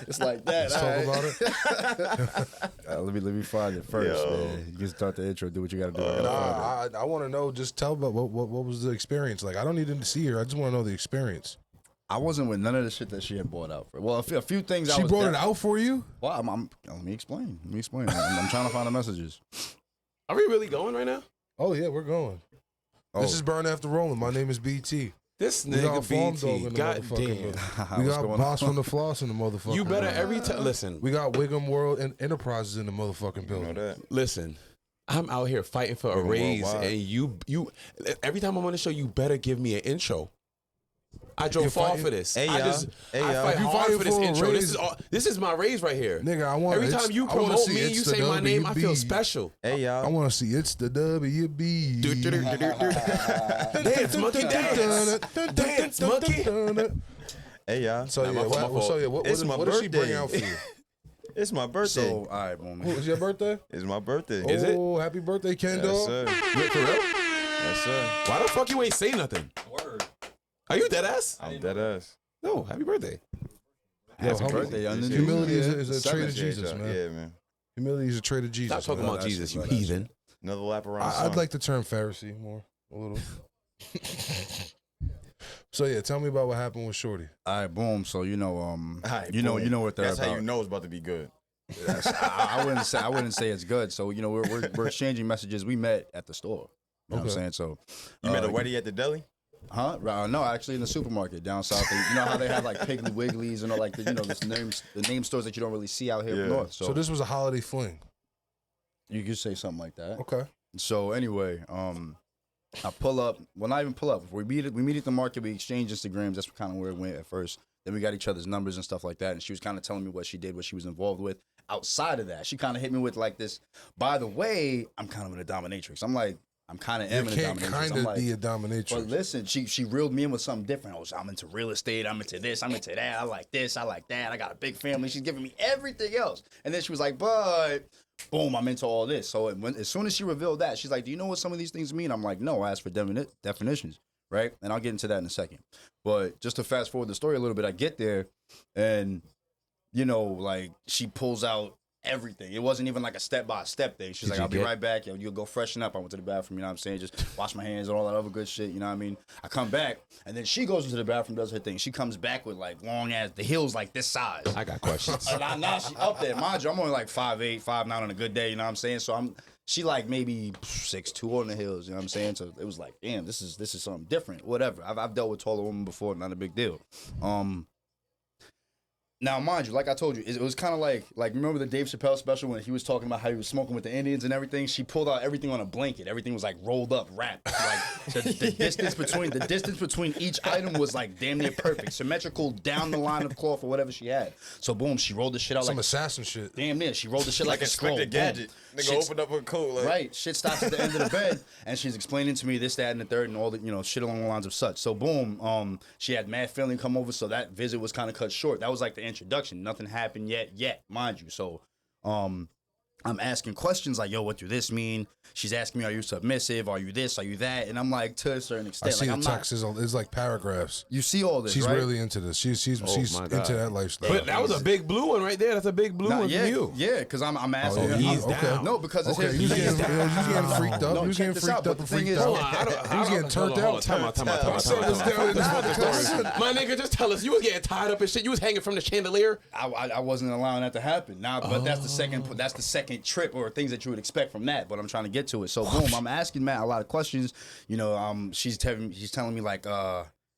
It's like that. Let's talk about it. Let me find it first, man. You can start the intro. Do what you got to do. I want to know. Just tell about what was the experience like. I don't need to see her. I just want to know the experience. I wasn't with none of the shit that she had brought out for. Well, a few things. She brought it out for you. Well, let me explain. I'm trying to find the messages. Are we really going right now? Oh yeah, we're going. This is Burn After Rolling. My name is BT. This We got nigga Pharm BT, Dog in the goddamn. motherfucking We got Boss from the Floss in the motherfucking You better building. every time. Listen, We got Wiggum World and Enterprises in the motherfucking building. listen. I'm out here fighting for a raise, worldwide. and you. Every time I'm on the show, you better give me an intro. I drove You're far fighting- for this. Hey, I y'all. fight You hard fighting for this for a intro. raise? This is my raise right here. Nigga, I want Every time you promote me, you say my name, I feel special. Hey, I y'all. want to see it's the WB. Dance, monkey, dance. Dance, monkey. Hey, y'all. So Nah, yeah, my fault. what It's my what does she bring birthday. out for you? It's my birthday. So, all right, boom. Who, is your birthday? It's my birthday. Is it? Oh, happy birthday, Ken Yes, Dog. sir. Wait, for real? Yes, sir. Why the fuck you ain't say nothing? Are you dead ass? I'm dead ass. No, happy birthday. Yo, Happy birthday, young nigga. Humility is a trait of Seventh, Jesus, yeah, man. Yeah, man. Humility is a trait of Jesus. Stop talking man. about Jesus, you that's- heathen. Another lap around the I'd sun. like the term Pharisee more, a little. So yeah, tell me about what happened with Shorty. All right, boom. So you know, Alright, you know boom. what they're That's how about. you know it's about to be good. Yes, I wouldn't say it's good. So you know, we're exchanging messages. We met at the store. You know what I'm saying? So You met a wedding at the deli? huh? No, actually in the supermarket down south. You know how they have like Piggly Wigglies and all like the name stores that you don't really see out here up north. So this was a holiday fling. You could say something like that. Okay. So anyway, I pull up. Well, not even pull up. We meet at the market. We exchange Instagrams. That's kind of where it went at first. Then we got each other's numbers and stuff like that. And she was kind of telling me what she did, what she was involved with. Outside of that, she kind of hit me with like this. By the way, I'm kind of in a dominatrix. I'm like, I'm kind of am You in a can't dominatrix. kind I'm of like, be a dominatrix. but listen, she reeled me in with something different. I'm into real estate. I'm into this. I'm into that. I like this. I like that. I got a big family. She's giving me everything else. And then she was like, but boom, I'm into all this. So as soon as she revealed that, she's like, do you know what some of these things mean? I'm like, no, I asked for definitions, right? And I'll get into that in a second. But just to fast forward the story a little bit, I get there and, you know, like she pulls out everything. It wasn't even like a step-by-step thing. She's like, I'll be right back. Yo, you'll go freshen up. I went to the bathroom, you know what I'm saying? Just wash my hands and all that other good shit, you know what I mean? I come back, and then she goes into the bathroom, does her thing. She comes back with like long-ass, the heels like this size. I got questions. And now she up there. Mind you, I'm only like 5'8", 5'9" on a good day, you know what I'm saying? So she like maybe 6'2" on the hills, you know what I'm saying? So it was like, damn, this is something different, whatever. I've dealt with taller women before, not a big deal. Now, mind you, like I told you, it was kind of like remember the Dave Chappelle special when he was talking about how he was smoking with the Indians and everything? She pulled out everything on a blanket. Everything was like rolled up, wrapped. Like the distance between each item was like damn near perfect, symmetrical down the line of cloth or whatever she had. So boom, she rolled the shit out Some like assassin shit. damn near. She rolled the shit like a scroll. Inspector Gadget. Boom. Nigga opened up her coat. Like, Right, shit stops at the end of the bed, and she's explaining to me this, that, and the third, and all the shit along the lines of such. So boom, she had mad family come over, so that visit was kind of cut short. That was like the introduction. Nothing happened yet, mind you. So, I'm asking questions like, yo, what do this mean? She's asking me, are you submissive? Are you this? Are you that? And I'm like, to a certain I extent, see like the I'm text is like paragraphs. You see all this, She's right? really into this. She's my into God. that lifestyle. But that was a big blue one right there. That's a big blue one yeah, from you. yeah, because I'm asking. yeah. He's Okay. down. No, because it's Okay, his. you was getting freaked up. No, You was check getting this freaked out, up but and the thing freaked is- out. Hold on, He was getting turned out. Time out. My nigga, just tell us. You was getting tied up and shit. You was hanging from the chandelier. I wasn't allowing that to happen. Now, but that's the second trip or things that you would expect from that. But I'm trying to get to it. So boom, I'm asking Matt a lot of questions. You know, she's telling me like,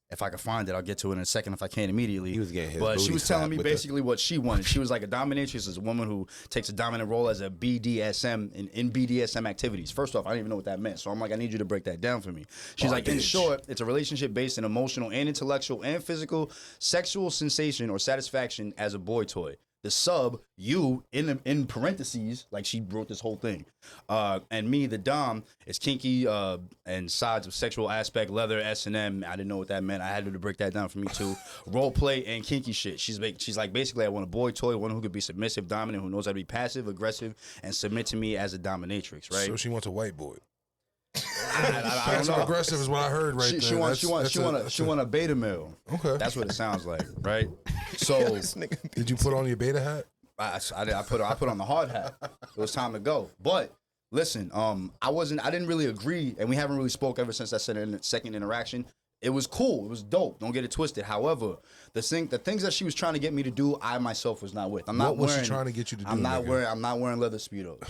if I can find it, I'll get to it in a second. If I can't immediately, He was getting his but she booty was telling slapped me with basically what she wanted. She was like a dominatrix is a woman who takes a dominant role as a BDSM in BDSM activities. First off, I didn't even know what that meant, so I'm like, I need you to break that down for me. She's like, in short, it's a relationship based in emotional and intellectual and physical sexual sensation or satisfaction as a boy toy. The sub, you, in parentheses, like she wrote this whole thing. And me, the dom, is kinky and sides of sexual aspect, leather, S&M. I didn't know what that meant. I had her to break that down for me too. Role play and kinky shit. She's like, basically, I want a boy toy, one who could be submissive, dominant, who knows how to be passive, aggressive, and submit to me as a dominatrix, right? So she wants a white boy. Passive aggressive is what I heard right She there. she want a beta male. Okay. That's what it sounds like, right? So Did you put on your beta hat? I put on the hard hat. It was time to go. But listen, I didn't really agree, and we haven't really spoke ever since that second interaction. It was cool. It was dope. Don't get it twisted. However, the things that she was trying to get me to do, I myself was not with. What was she trying to get you to do? I'm not wearing leather speedos.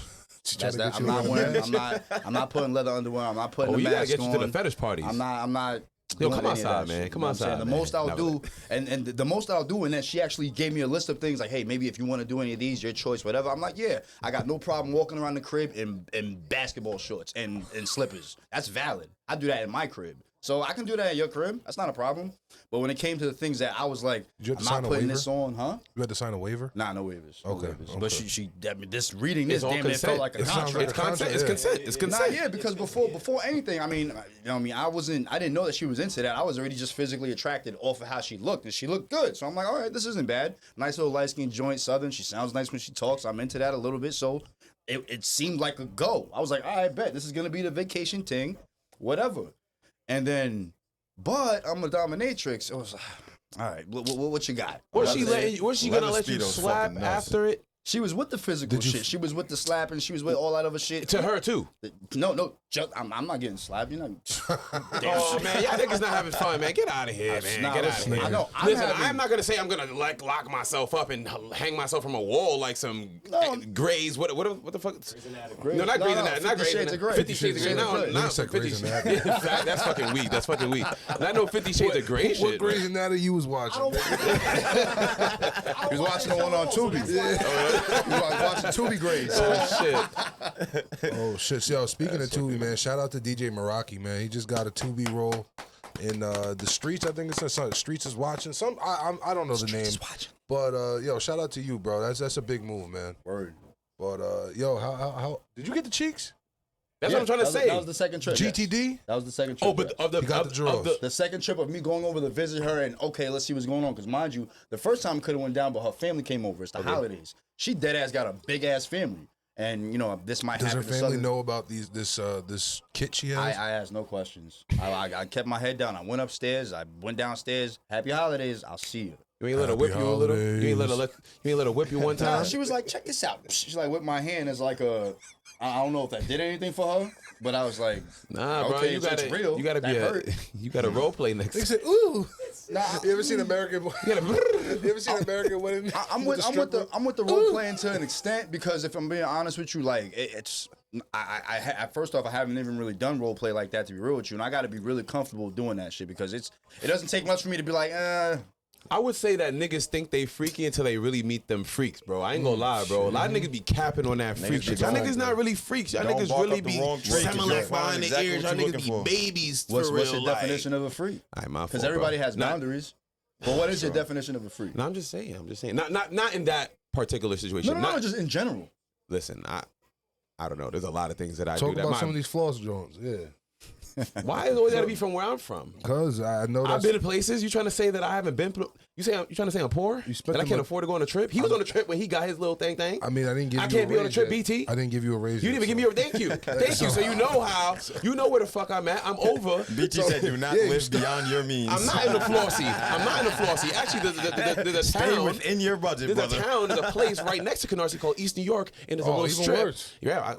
I'm not putting leather underwear. I'm not putting the you mask gotta get you on. to the fetish parties. I'm not. Yo, doing come any of outside, that man. shit. Come You know what I'm saying? outside, The man. most I'll Never do, and the most I'll do, and then she actually gave me a list of things like, hey, maybe if you want to do any of these, your choice, whatever. I'm like, yeah, I got no problem walking around the crib in basketball shorts and slippers. That's valid. I do that in my crib. So I can do that at your crib. That's not a problem. But when it came to the things that I was like, I'm not putting this on, huh? You had to sign a waiver? Nah, no waivers. No Okay, waivers. okay. But she I mean, damn it on felt consent. like a It sounds contract. like It's consent. It's yeah. consent. It's consent. Nah, yeah, because before anything, I mean, I didn't know that she was into that. I was already just physically attracted off of how she looked, and she looked good. So I'm like, all right, this isn't bad. Nice little light skin joint, Southern. She sounds nice when she talks. I'm into that a little bit. So it seemed like a go. I was like, all right, bet this is gonna be the vacation thing, whatever. And then, but I'm a dominatrix. It was all right. What you got? Was You know what I'm saying? she gonna Leather let you Speedo's slap fucking nuts. after it? She was with the physical shit. She was with the slapping. She was with all that other shit. To her too. No, I'm not getting slapped. You're not. Oh man, y'all niggas not having fun, man. Get out of here, man. Nah, Get out of listen, here. I know, I'm Listen, having- I'm not gonna say I'm gonna like lock myself up and hang myself from a wall like some No. Grays. What the fuck? No, not No, Grey's no, Anatomy. Not 50 Grey's Shades of Grey. 50 Shades of Grey. No, Nigga not said 50 Grey's Shades. Anatomy. That's fucking weak. That's fucking weak. Not no 50 Shades of Grey What shit. Grey's Anatomy you was watching? He was watching the one on Tubi. He was watching Tubi Grays. Oh shit. Oh shit! Yo, speaking of Tubi, man, shout out to DJ Meraki, man. He just got a Tubi role in the Streets. I think it's something. Streets is watching. I don't know the name, but yo, shout out to you, bro. That's a big move, man. Word. But yo, how did you get the cheeks? That's what I'm trying to say. That was the second trip. yes. GTD? That was the second trip. Oh, but of the You got the draws. the second trip of me going over to visit her and okay, let's see what's going on. Because mind you, the first time could have went down, but her family came over. It's the holidays. She dead ass got a big ass family, and you know this might Does happen. her to family Southern- know about this kit she has? I asked no questions. I kept my head down. I went upstairs. I went downstairs. Happy holidays. I'll see you. You ain't let her whip you a little. You ain't let her whip you one Nah, time. she was like, check this out. She's like, whip my hand as like a. I don't know if that did anything for her, but I was like, Nah, bro, okay, you so it's gotta, real. you gotta be That a, hurt. you gotta role play next. They said, "Ooh." Nah, You ever seen American? You ever seen American Women? I'm with the role playing to an extent because if I'm being honest with you, like it's first off I haven't even really done role play like that to be real with you, and I got to be really comfortable doing that shit because it doesn't take much for me to be like, I would say that niggas think they freaky until they really meet them freaks, bro. I ain't gonna lie, bro. A lot of niggas be capping on that freak Niggas shit. be Y'all going, niggas not really freaks. Y'all Don't niggas bark really up the be wrong tree, 'cause you'll Similac find behind the exactly ears. what Y'all you're niggas be looking for. babies for what's real. your definition of a freak? Alright, my fault, Because everybody bro. has Not- boundaries. But what is your definition of a freak? No, I'm just saying. Not in that particular situation. No, Not- just in general. Listen, I don't know. There's a lot of things that I Talk do that about some of these floss joints. Yeah, Why is it always gotta be from where I'm from? because I know I've that's. been to places. You trying to say that I haven't been? You trying to say I'm poor? You spent That I the can't mon- afford to go on a trip? He was on a trip when he got his little thing. I mean, I didn't give. I you can't a be on a raise trip, yet. BT. I didn't give you a raise. You didn't even give me a thank you. Thank you. So you know how, you know where the fuck I'm at. I'm over. BT said, "Do not Yeah, you live stop. beyond your means. I'm not in the flossy. Actually, there's a Stay town. within your budget, There's brother." a town, there's a place right next to Canarsie called East New York, and there's a Oh, little even strip. worse. Yeah, I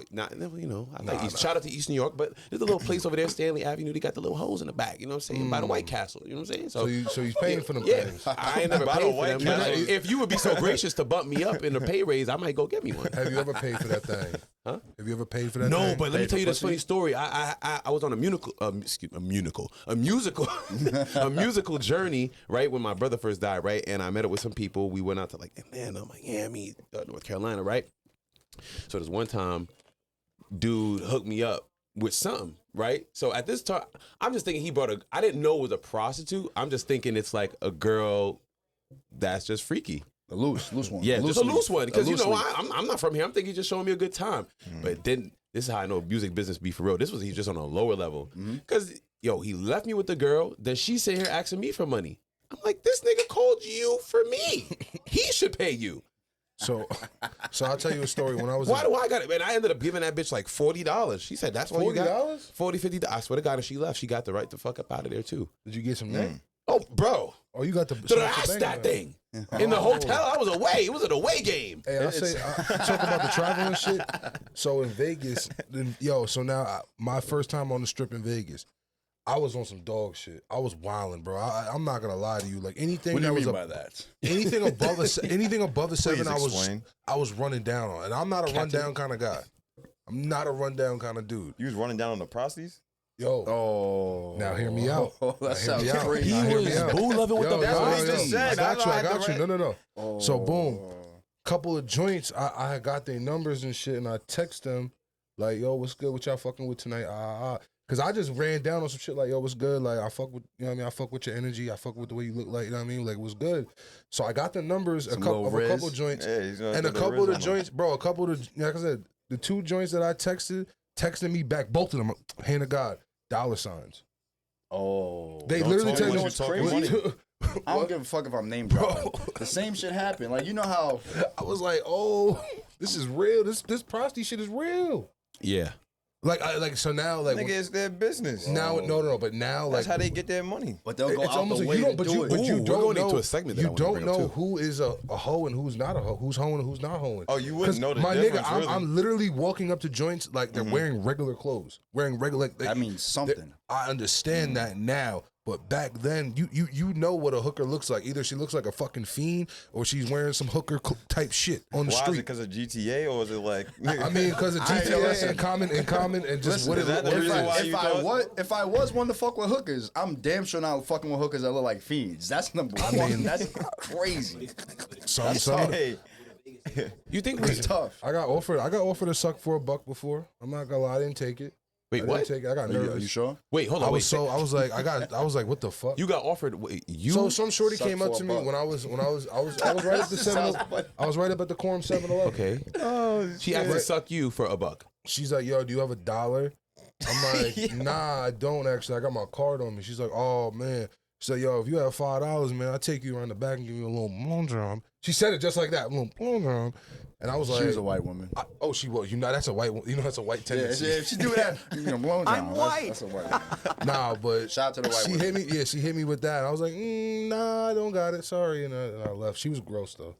like East. Shout out to East New York, but there's a little place over there, Stanley Avenue. They got the little holes in the back. You know what I'm saying? By the White Castle. You know what I'm saying? So he's paying for them Yeah, things. I ain't never By the paid for White them. But Castle. if you would be so gracious to bump me up in a pay raise, I might go get me one. Have you ever paid for that thing? Huh? Have you ever paid for that? No, thing? but let me Paid tell you for this pussy? funny story. I was on a musical journey, right, when my brother first died, right, and I met up with some people. We went out to like Atlanta, Miami, North Carolina, right. So there's one time, dude hooked me up with something, right. So at this time, I'm just thinking he brought I didn't know it was a prostitute. I'm just thinking it's like a girl that's just freaky. A loose one. Yeah, just a loose one. Because, you know, leaf. I'm not from here. I'm thinking he's just showing me a good time. But then, this is how I know music business be for real. He's just on a lower level. Because, he left me with the girl. Then she sit here asking me for money. I'm like, this nigga called you for me. He should pay you. So I'll tell you a story. When I was Why do I got it, man? I ended up giving that bitch like $40. She said, "That's all you got." $40? $40, $50. I swear to God, if she left, she got the right to fuck up out of there too. Did you get some neck? Oh, bro, Oh, you got the. so that's that thing in the hotel. I was away. It was an away game. Hey, I talk about the travel and shit. So in Vegas, so now my first time on the strip in Vegas, I was on some dog shit. I was wilding, bro. I'm not gonna lie to you. Like anything What do that you was mean by that? anything above a 7, explain. I was running down on, and I'm not a rundown kind of guy. I'm not a rundown kind of dude. You was running down on the prosties? Yo, Oh, now hear me out. Oh, that Now hear sounds me out. crazy. Now hear me out. boo loving with Yo, the yo, what he yo, just yo. said. I got I you. No. Oh. So boom, couple of joints. I had got their numbers and shit, and I text them like, "Yo, what's good? What y'all fucking with tonight?" Cause I just ran down on some shit like, "Yo, what's good?" Like I fuck with, you know what I mean? I fuck with your energy. I fuck with the way you look, like, you know what I mean? Like it was good. So I got the numbers Some a couple Riz. of joints, Yeah, he's gonna and a put the couple of Riz the on him. joints, bro. A couple of the, like I said, the 2 joints that I texted me back, both of them, hand of God, $signs. Oh, They Don't literally talk tell money, you you talking money. I don't give a fuck if I'm name dropping. The same shit happened. Like you know how I was like, oh, this is real. This prosty shit is real. Yeah. So now like Nigga, it's their business. now no, but now That's like how they get their money. but they'll go it's out almost the like way you to don't, but do you, it. but you Ooh, we're don't going know. into a segment that I You wanna don't bring up, know too. who is a hoe and who's not a hoe, who's hoeing and who's not hoeing. Oh, you wouldn't know the my difference, nigga, really. I'm literally walking up to joints like they're wearing regular clothes, wearing regular. That means something. I understand that now, but back then, you know what a hooker looks like. Either she looks like a fucking fiend, or she's wearing some hooker type shit on the Why is it street. because of GTA or is it like? I mean, because of I ain't know, GTA listen. and common, and just Listen, what it is that the what it reason is. why you thought- If I was one to fuck with hookers, I'm damn sure not fucking with hookers that look like fiends. That's number one. mean- That's crazy. Some of the- Hey, You think It's tough. I got offered to suck for $1 before. I'm not gonna lie, I didn't take it. Wait, I what? didn't take it. I got Are nervous. you sure? Wait, hold I on. was Wait, I was like, what the fuck? you got offered. Wait, you? So some shorty Suck came up for to a me buck. when I was right at the 7. I was right up at the Quorum 7-Eleven. Okay. She asked to suck you for $1. She's like, yo, do you have $1? I'm like, nah, I don't actually. I got my card on me. She's like, oh man. She's like, yo, if you have $5, man, I'll take you around the back and give you a little blowjob. She said it just like that, a little blowjob. And I was like, She was a white woman. oh, she was. You know, that's a white. You know, that's a white Yeah, tendency. if she do that, you know, blown down. I'm white. That's a white woman. Nah, but Shout out to the white she woman. hit me. Yeah, she hit me with that. I was like, nah, I don't got it. Sorry, and I left. She was gross though.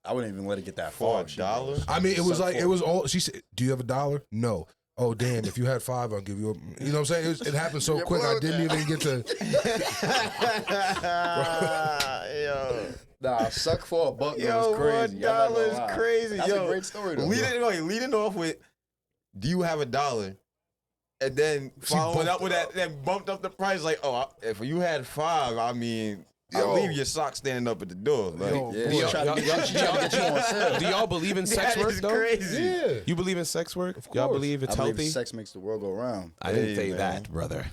I wouldn't even let it get that for far. $1? I mean, it was Suck like for it was all. She said, "Do you have $1?" No. Oh damn! If you had 5, I'll give you. You know what I'm saying? It happened so Your quick. I blood didn't down. even get to. Yo. Nah, suck for $1 Yo, was crazy. I'm not gonna $1 lie. is crazy. That's Yo, a great story though. leading off with, do you have $1? And then following up with that, then bumped up the price. Like, oh, if you had 5, I mean, I'll leave your socks standing up at the door. Like, Yo, Yeah, boy. she tried to get you on sale. Do y'all believe in sex that work is though? crazy. Yeah. You believe in sex work? Y'all course. believe it's I believe healthy? sex makes the world go round. I didn't Hey, say man. that, brother.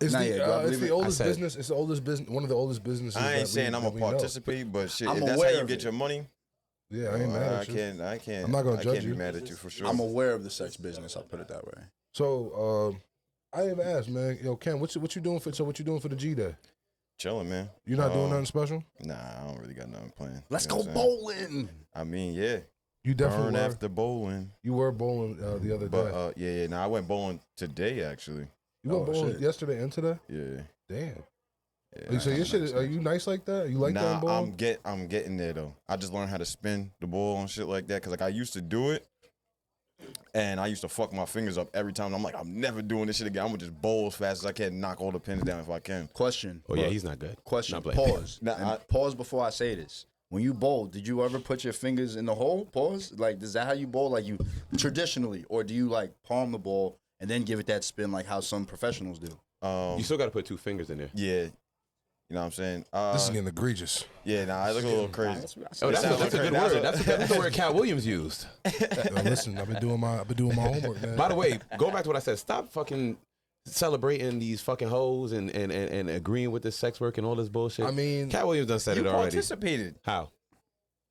It's Not yet, do I it's believe the it? oldest I said- business. It's the oldest business. One of the oldest businesses. I ain't that saying I'm that a we know. participate, but shit, I'm if that's how aware you of get it. your money, Yeah, I ain't mad at you. I can't. I'm not gonna I judge can't you. be mad at you for sure. I'm aware of the sex business. I'll put it that way. So, I didn't even ask, man. Yo, Ken, what you doing for? So, what you doing for the G Day? Chilling, man. You not doing nothing special? Nah, I don't really got nothing planned. Let's You go know what I'm saying? bowling. I mean, yeah. You definitely Burn were. after bowling. You were bowling the other But day. yeah. Nah, I went bowling today actually. You went oh, bowling shit. yesterday and today. Yeah. Damn. Yeah, So your shit, are you nice like that? You like that nah, in bowling? I'm getting there though. I just learned how to spin the ball and shit like that because like I used to do it, and I used to fuck my fingers up every time. I'm like, I'm never doing this shit again. I'm gonna just bowl as fast as I can, knock all the pins down if I can. Question. Oh yeah, he's not good. Question. Not playing. Pause. Nah, And pause before I say this. When you bowl, did you ever put your fingers in the hole? Pause. Like, is that how you bowl? Like you traditionally, or do you like palm the ball and then give it that spin like how some professionals do? You still got to put 2 fingers in there. Yeah. You know what I'm saying? This is getting egregious. Yeah, nah, I look a little crazy. Oh, that's sounds a like good that's word. a- That's the word Cat Williams used. Yo, listen, I've been doing my homework, man. By the way, go back to what I said. Stop fucking celebrating these fucking hoes and agreeing with this sex work and all this bullshit. I mean, Cat Williams done said You it already. participated. How?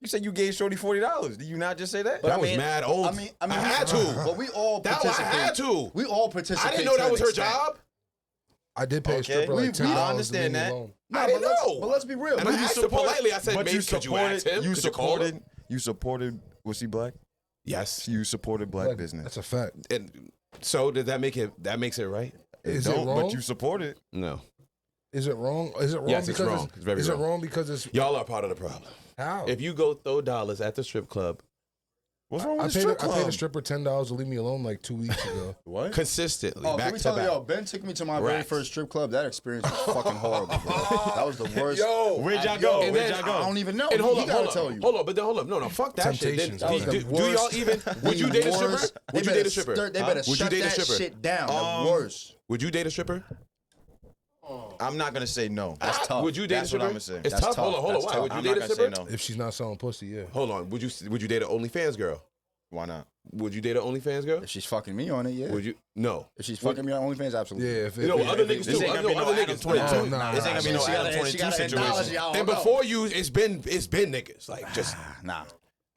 You said you gave Shorty $40. Did you not just say that? That I was mean- mad old. I mean, I had to. But we all That I participate. had to. We all participate. I didn't know that an was her extent. job. I did pay a Okay. stripper like We $10 understand to leave that. me alone. I didn't know. But let's be real. And I asked her politely. I said, But "Maybe you could you ask him? You Could you call him?" supported. You supported. Was he black? Yes. You supported black business. That's a fact. And so did that make it? That makes it right? Is it Don't, wrong? but you supported. No. Is it wrong? Is it wrong Yes, it's because wrong. It's very is wrong. it wrong because it's Y'all are part of the problem. how? If you go throw dollars at the strip club What's wrong with I the paid, strip I paid a club? stripper $10 to leave me alone like 2 weeks ago. What? consistently, Oh, can back we to tell you, back. yo, Ben took me to my very Racks. first strip club. That experience was fucking horrible, bro. That was the worst. Where'd y'all go? And Where'd then y'all go? I don't even know. And hold He up, gotta hold up, tell you. hold up, but then hold up. No, fuck that shit. Then, Temptations, That was man. the do y'all worst. even? Would you The date a stripper? worst. Would you date a stripper? They better Would you shut date a that stripper? shit down. The worst. Would you date a stripper? I'm not gonna say no. That's tough. Would you date That's a stripper? what I'ma say. It's That's tough. Hold tough. on, hold on. That's Why? tough. Would you I'm date not a gonna say stripper? no. If she's not selling pussy, yeah. Hold on. Would you date an OnlyFans girl? Why not? Would you date an OnlyFans girl? If she's fucking me on it, yeah. Would you? No. If she's fucking me on OnlyFans, absolutely. Yeah, if it, You know, if other it- niggas This too. ain't gonna be no Other Adam niggas 22. too. Nah, This ain't gonna be no She gotta- Adam she 22 gotta acknowledge situation. y'all. And No. before you, it's been niggas like just Nah.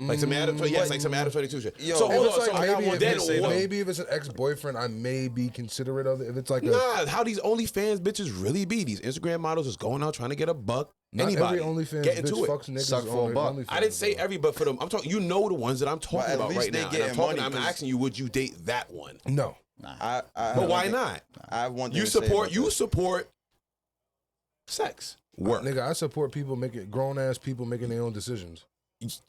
like some Adam. Yes, like some Adam 22 shit. Yo, So If hold it's on. like So maybe, if then it's, what? maybe if it's an ex-boyfriend, I may be considerate of it. If it's like a Nah, how these OnlyFans bitches really be? These Instagram models is going out trying to get a buck. not Anybody every OnlyFans get bitch into it. fucks niggas Suck for on a their buck. OnlyFans, I didn't say bro. every, but for them, I'm talking. You know the ones that I'm talking at about least right they now. And getting I'm talking. money I'm 'cause- asking you, would you date that one? No. But why not? I have one thing You to say support. about You that. support sex work. Nigga, I support people making grown-ass people making their own decisions.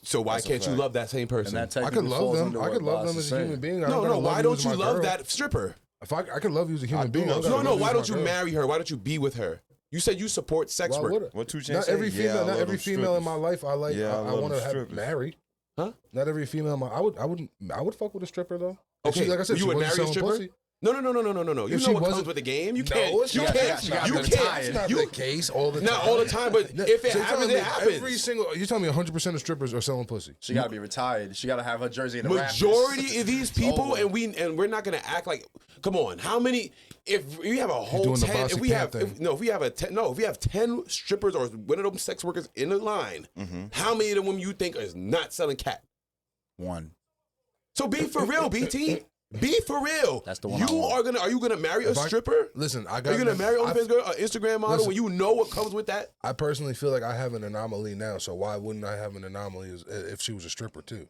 So why That's a can't you fact. love that same person? And that I could technically love falls them. under I what could love Boss them is as a human saying. being. I no, gotta no. love Why you don't as you my love girl. that stripper? If I could love you as a human being. I love gotta No, love no. you as Why my don't you girl. marry her? Why don't you be with her? You said you support sex Why work. would I? What 2 Chainz Not say? every Yeah, female. I Not love every them female in strippers. my life. I like. Yeah, I I love want to them have strippers. marry. Huh? Not every female. In my, I would fuck with a stripper though. If Okay, she, like I said, you she would wasn't marry a selling stripper? pussy. No. You If know she what comes wasn't- with the game. You No, can't. it's You not can't. that- it's not You the can't. It's not You the case all the time. not all the time, but if it So you're happens, telling it me happens. Every single. You telling me 100% of strippers are selling pussy? She gotta be retired. She gotta have her jersey in the rafters. Majority of these people, over. and we're not gonna act like. Come on, how many? If we have a whole doing the 10, Bossy if we have Pam thing. if we have a 10, no, if we have 10 strippers or one of them sex workers in the line, how many of them you think is not selling cat? One. So be for real, BT. Be for real. That's the one I You want. are you gonna marry a If I- stripper? Listen, I Are got. you gonna marry OnlyFans girl, an Instagram model Listen. when you know what comes with that? I personally feel like I have an anomaly now, so why wouldn't I have an anomaly if she was a stripper too? You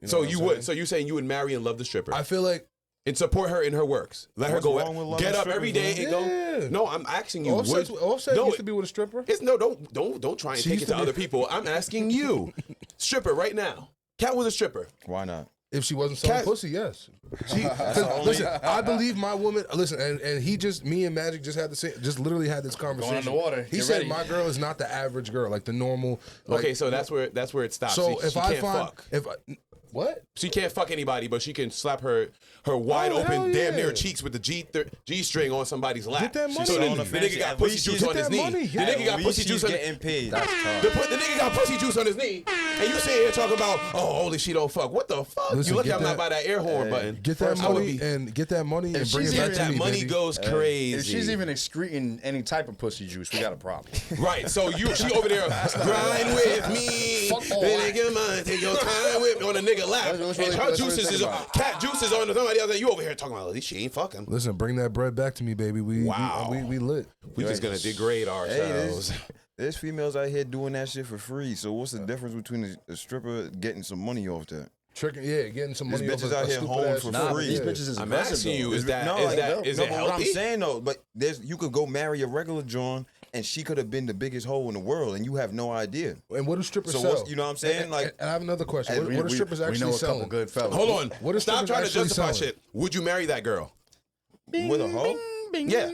know So what you I'm would. saying? So you saying you would marry and love the stripper I feel like and support her in her works. Let her What's go. wrong with loving Get up every day strippers, and man? go. Yeah. No, I'm asking you. Offset no, used to be with a stripper. It's no. Don't try and She take used it to to be- other people. I'm asking you. Stripper right now. Cat was a stripper. Why not? If she wasn't selling Cat- pussy, yes. She, Listen, I believe my woman. Listen, and he just, me and Magic just had the same, just literally had this conversation. underwater. He Get said ready. my girl is not the average girl, like the normal. Like, okay, so that's where it stops. so she if I can't find fuck. if I, what? She can't fuck anybody, but she can slap her wide Oh, open, hell damn yeah. near cheeks with the G string on somebody's lap. Get that money. So She's the, on the the nigga fancy- got at pussy least juice she's- on his Get knee. that money. The Yeah. nigga got At least pussy she's juice on getting paid. That's tough. the nigga got pussy juice on his knee, and you sitting here talking about, oh, only she don't fuck. What the fuck? Listen, you lucky get I'm not that- by that air horn button. Get that I would money be- and get that money and bring she's it back even to that me, money baby. goes crazy. If she's even excreting any type of pussy juice, we got a problem. right, so she over there grind with me. Fuck all Then that. take your mind, take your time with me on a nigga lap. Let's And really- her let's really juices think is about it. cat juices on somebody else. And you over here talking about, at least she ain't fucking. Listen, bring that bread back to me, baby. Wow. we lit. We just gonna degrade ourselves. There's females out here doing that shit for free. So what's the difference between a stripper getting some money off that? Tricking, yeah, getting some These money. bitches off a out here stupid hoeing ass for stripper. free. These Yeah. bitches is I'm aggressive, asking you, though. is that No, is it but what I'm healthy? saying though, but you could go marry a regular John, and she could have been the biggest hoe in the world, and you have no idea. And what do strippers So sell? what's- you know what I'm saying? And, Like- and I have another question. What, We- what do strippers we actually know a selling? couple good fellas. Hold on. What is Stop strippers trying to actually justify selling? shit. Would you marry that girl? With a hoe? Yeah.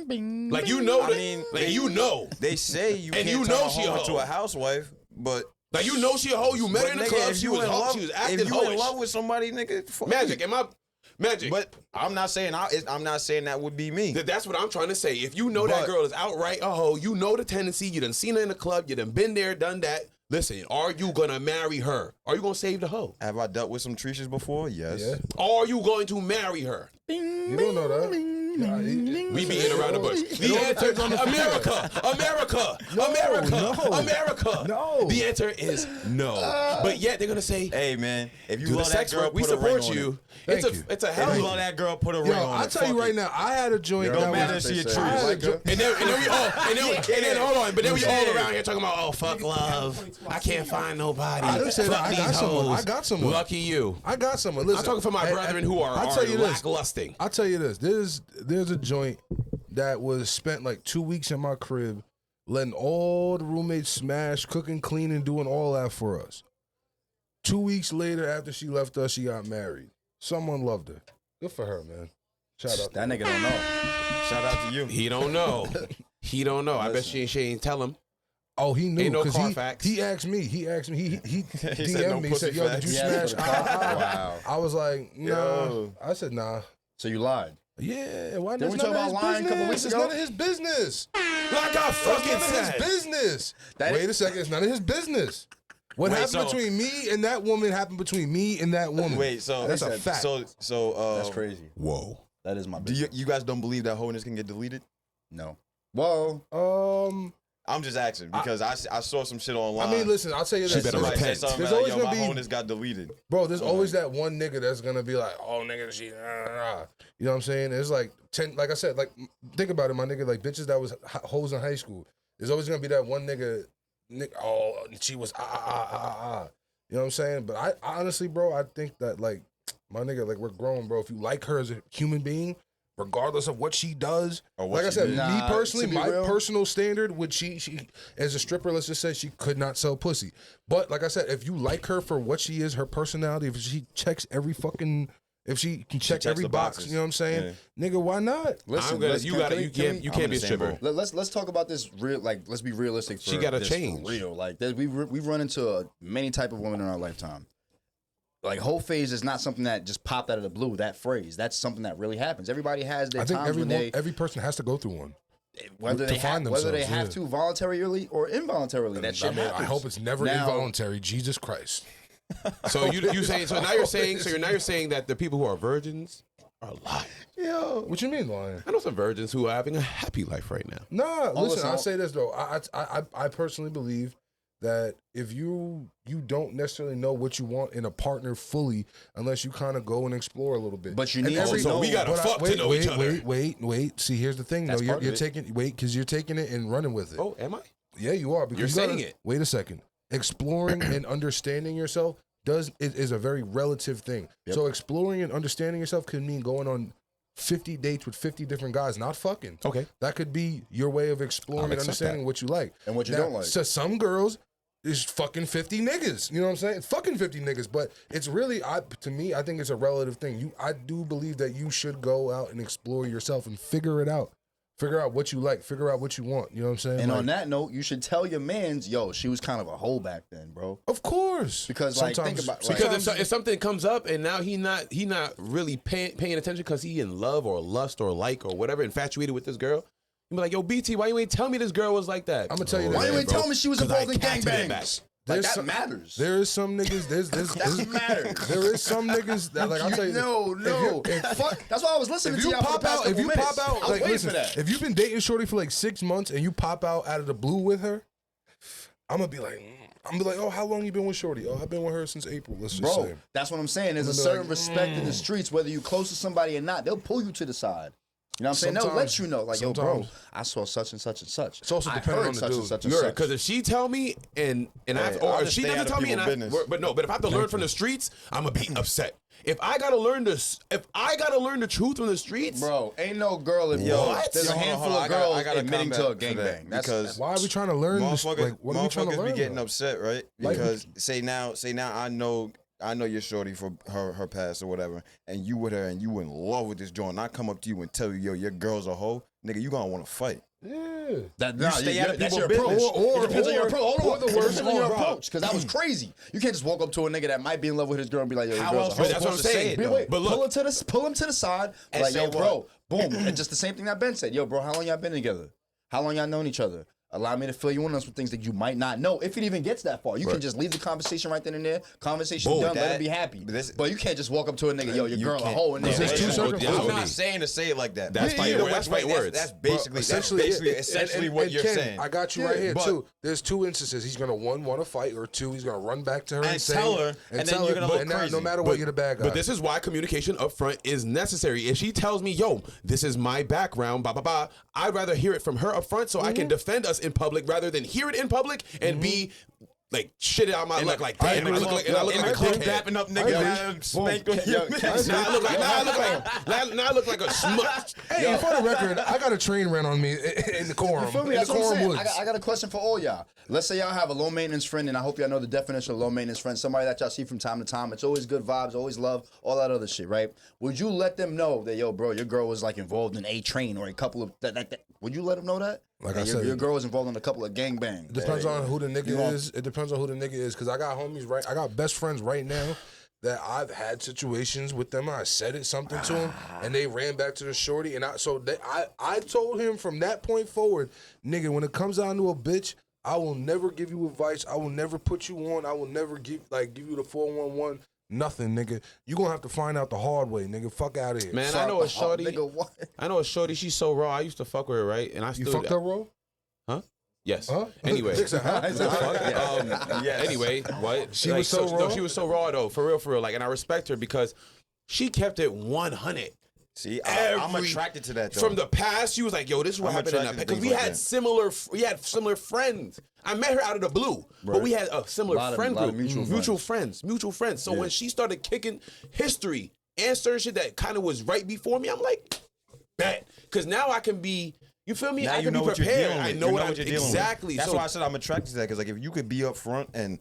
Like you know I that. mean, like you know. They say you And can't you turn know a she a hoe into hoe. a housewife, but Like you know she a hoe. You met her in the nigga, club. if She you was in hoe. love, She was if acting you in hoish. love with somebody, nigga, fuck Magic. you. Am I magic? But I'm not saying I'm not saying that would be me. That's what I'm trying to say. If you know that But- girl is outright a hoe, you know the tendency. You done seen her in the club. You done been there, done that. Listen, are you gonna marry her? Are you gonna save the hoe? Have I dealt with some Trishas before? Yes. Yeah. Are you going to marry her? You don't know that. Nah, We beating around the bush. The answer, America, America, America, no. America. No. The answer is no. but yet they're gonna say, Hey man, if you do the love that sex girl, work, we put a ring support on you. it. It's Thank you. a If hell you of love a. that girl, put a ring Yo, on I'll it. tell you Fuck right it. now, I had a joint Don't that matter was... if she a They say, tree. I had a like jo- her. And then hold on, but then we all around here talking about, oh fuck love, I can't find nobody. I didn't say that. Fuck I these got someone. hoes. I got someone. Lucky you. I got someone. Listen, I'm talking for my brethren who are I'll tell you this. lacklusting. I'll tell you this. There's a joint that was spent like 2 weeks in my crib, letting all the roommates smash, cooking, cleaning, doing all that for us. 2 weeks later, after she left us, she got married. Someone loved her. Good for her, man. Shout out. That nigga don't know. Shout out to you. He don't know. He don't know. I bet she ain't tell him. Oh, he knew Ain't no because Carfax. he asked me. He said DM'd no me. He said, pussy "Yo, facts." did you Yeah, smash?" wow. I was like, "Nah." Yo. I said, "Nah." So you lied. Yeah, why Didn't we it's talk none of about his lying a couple business. weeks It's ago? none of his business. Like I It's fucking none of said. his business. That- Wait a second. It's none of his business. What Wait, happened so- between me and that woman happened between me and that woman. Wait, so That's a fact. So That's crazy. Whoa. That is my Do business. you guys don't believe that wholeness can get deleted? No. Whoa. I'm just asking because I saw some shit online. I mean, listen. I'll tell you She this. better Somebody repent. said something There's like, always yo, gonna my be- wholeness got deleted. Bro, there's always that one nigga that's gonna be like, "Oh, nigga, she," you know what I'm saying? There's like 10, like I said, like think about it, my nigga, like bitches that was hoes in high school. There's always gonna be that one nigga, oh, she was You know what I'm saying? But I honestly, bro, I think that like my nigga, like we're grown, bro. If you like her as a human being, regardless of what she does, Or what like I she said, did. me Nah, personally, to be my real- personal standard would she as a stripper, let's just say she could not sell pussy. But like I said, if you like her for what she is, her personality, if she checks every fucking, if she can check checks every the box, boxes. you know what I'm saying? Nigga, why not? Listen, I'm gonna. let's- You can- gotta. can You we- can't. can You we- can't I'm be a in the same stripper. boat. Let's talk about this real. Like, let's be realistic. For She gotta this change. for real. Like, we've run into many type of women in our lifetime. Like, whole phase is not something that just popped out of the blue. That phrase, that's something that really happens. Everybody has their I think times when they, every person has to go through one. whether to they find have, whether they themselves, have yeah. to voluntarily or involuntarily. That shit I mean, happens. I hope it's never Now- involuntary. Jesus Christ. So you saying? So now you're saying? So now you're saying that the people who are virgins are lying. Yo, What you mean, lying? I know some virgins who are having a happy life right now. Nah, listen, listen, I'll say this though. I personally believe that if you don't necessarily know what you want in a partner fully unless you kind of go and explore a little bit. But you And need every- to know. So we gotta but I- fuck to wait, know wait, each other. Wait. See, here's the thing That's though. part You're of it. taking because you're taking it and running with it. Oh, am I? Yeah, you are. Because You're you saying gotta- it. Wait a second. Exploring and understanding yourself is a very relative thing. Yep. So exploring and understanding yourself could mean going on 50 dates with 50 different guys, not fucking. Okay. That could be your way of exploring and accept understanding that. what you like. And what you Now, don't like. So some girls is fucking 50 niggas. You know what I'm saying? Fucking 50 niggas. But it's really, to me, I think it's a relative thing. I do believe that you should go out and explore yourself and figure it out. Figure out what you like. Figure out what you want. You know what I'm saying? And Like, on that note, you should tell your mans, yo, she was kind of a hoe back then, bro. of course. Because, like, think about- like- Because if something comes up and now he not really paying attention because he in love or lust or like or whatever, infatuated with this girl, you be like, yo, BT, why you ain't tell me this girl was like that? I'm gonna tell you Why this. you ain't tell me she was 'Cause I involved in captured it gangbangs? back. Like, There's that some- matters. There is some niggas. There's That matters. there is some niggas that like I'll tell you. No. Fuck. That's why I was listening If to you y'all for the pop past out, if couple you minutes. pop out, I was like waiting listen, for that. if you've been dating shorty for like 6 months and you pop out of the blue with her, I'm gonna be like, oh, how long you been with shorty? Oh, I've been with her since April. Let's just Bro, say. that's what I'm saying. There's a I'm gonna be certain like, respect in the streets, whether you close to somebody or not. They'll pull you to the side. You know what I'm saying? They'll let Sometimes. you know, like, yo, bro, Sometimes. I saw such and such and such. It's also I dependent heard on the such and dude. such and such. Because if she tell me and I have to, I'll or if just she stay doesn't out of tell me and people's business. but if I have to learn from the streets, I'm gonna be upset. If I gotta learn this, if I gotta learn the truth from the streets, Bro, ain't no girl in What? There's a Yo, hold on, handful hold on. of girls I gotta admitting to a combat for that gangbang. That's because Why are we trying to learn this? motherfuckers, Like, what are we trying to motherfuckers learn? be getting though? upset, right? Like- Because say now I know you're shorty for her past or whatever, and you with her and you in love with this joint. And I come up to you and tell you, yo, your girl's a hoe, nigga, you gonna want to fight. Yeah. stay out of people's that's your business. approach. Or- It depends on your or- approach. Hold or on. the It worst depends on your one, bro. approach. Because that was crazy. You can't just walk up to a nigga that might be in love with his girl and be like, yo, your How girl's else a hoe. was That's what I'm supposed to say saying. it, Wait, though? wait, But look- pull him to the side. And Like, say yo, bro, what? boom. And just the same thing that Ben said. Yo, bro, how long y'all been together? How long y'all known each other? Allow me to fill you in on some things that you might not know. If it even gets that far, you can just leave the conversation right then and there. Conversation done. Let him be happy. But you can't just walk up to a nigga, yo, your girl a hoe in there. I'm not saying to say it like that. That's fighting words. That's basically essentially what you're saying. I got you right here too. There's two instances. He's gonna want to fight, or two, he's gonna run back to her and tell her, and then you're gonna look crazy. No matter what, you're the bad guy. But this is why communication up front is necessary. If she tells me, yo, this is my background, blah blah blah, I'd rather hear it from her up front so I can defend us in public rather than hear it in public and be like shit out my luck, like damn, I look like a dickhead. Dapping up niggas, spank them. Now I look like a smut. Hey, for the record, I got a train ran on me in the quorum. You feel me? In That's the what I'm quorum saying. woods. I got a question for all y'all. Let's say y'all have a low maintenance friend, and I hope y'all know the definition of low maintenance friend. Somebody that y'all see from time to time. It's always good vibes, always love, all that other shit, right? Would you let them know that, yo, bro, your girl was like involved in a train or a couple of that? Would you let them know that? Like I said, your girl was involved in a couple of gangbangs. It depends on who the nigga is. It depends on who the nigga is. Because I got homies, right? I got best friends right now that I've had situations with them. I said something to them, and they ran back to the shorty. And I told him from that point forward, nigga, when it comes down to a bitch, I will never give you advice. I will never put you on. I will never give you the 411. Nothing, nigga. You gonna have to find out the hard way, nigga. Fuck out of here. Man, I know a shorty. Nigga, what? I know a shorty. She's so raw. I used to fuck with her, right? And I You still fucked her raw? Huh? Yes. Huh? Anyway. Yes. Anyway, what? She was so raw? No, she was so raw though, for real. Like, and I respect her because she kept it 100. See, I'm attracted to that though. From the past, she was like, "Yo, this is what happened in that." Because we had similar friends. I met her out of the blue, but we had a similar friend group, mutual friends. So when she started kicking history and certain shit that kind of was right before me, I'm like, bet, because now I can be. You feel me? Now I can be prepared. I know what you're dealing with. Exactly. That's why I said I'm attracted to that, because like if you could be up front and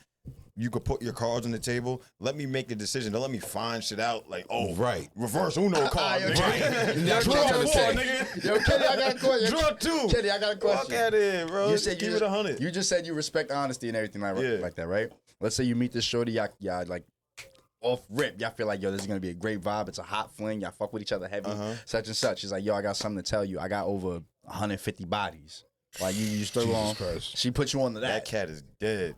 you could put your cards on the table. Let me make the decision. Don't let me find shit out like, oh, right, reverse Uno card. Right. That's what I'm trying to say, nigga. Yo, Kenny, I got a question. Draw two. Kenny, I got a question. Fuck at it, bro. You said give it 100. You just said you respect honesty and everything like that, right? Let's say you meet this shorty, y'all like off rip, y'all feel like, yo, this is gonna be a great vibe. It's a hot fling. Y'all fuck with each other heavy, such and such. She's like, yo, I got something to tell you. I got over 150 bodies. Like you still on. She put you on to that. That cat is dead.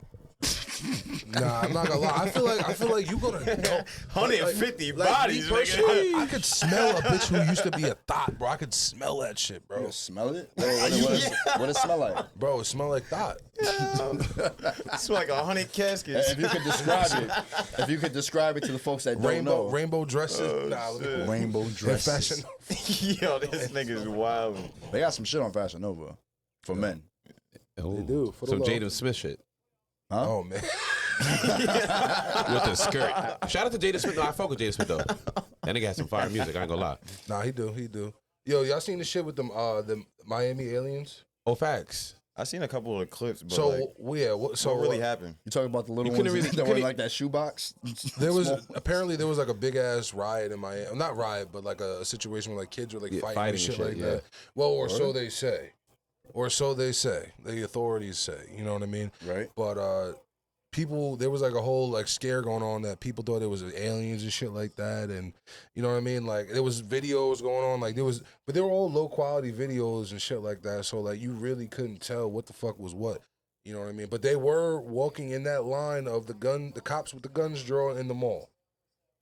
Nah, I'm not gonna lie. I feel like you gonna 150 bodies, nigga. I could smell a bitch who used to be a thought, bro. I could smell that shit, bro. You smell it? What it smell like? Bro, it smell like thought. It's like 100 caskets. If you could describe it to the folks that don't know. Rainbow dresses. Rainbow dresses. Fashion. Yo, this nigga's wild. They got some shit on Fashion Nova for men. Oh, they do. Some Jaden Smith shit. Huh? Oh man. With the skirt. Shout out to Jaden Smith. No, I fuck with Jaden Smith though. That nigga has some fire music. I ain't gonna lie. Nah, he do. Yo, y'all seen the shit with them the Miami aliens? Oh, facts. I seen a couple of clips, but so like, what really happened? You talking about the little ones that were in like that shoebox? There was apparently like a big ass riot in Miami. Not riot, but like a situation where like kids were like fighting and shit like that. Well, or so they say. Or so they say. The authorities say. You know what I mean? Right. But there was like a whole like scare going on that people thought it was aliens and shit like that, and you know what I mean? Like there was videos going on, like but they were all low quality videos and shit like that. So like you really couldn't tell what the fuck was what. You know what I mean? But they were walking in that line of the cops with the guns drawn in the mall.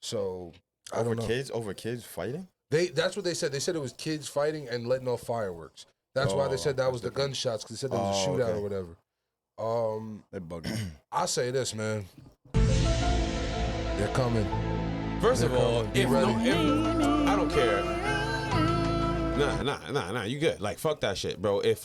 So I don't know. Over kids fighting? That's what they said. They said it was kids fighting and letting off fireworks. That's why they said that was the gunshots, because they said there was a shootout or whatever. They're bugging. I say this, man. They're coming. First of all, if I don't care. Nah, you good. Like, fuck that shit, bro. If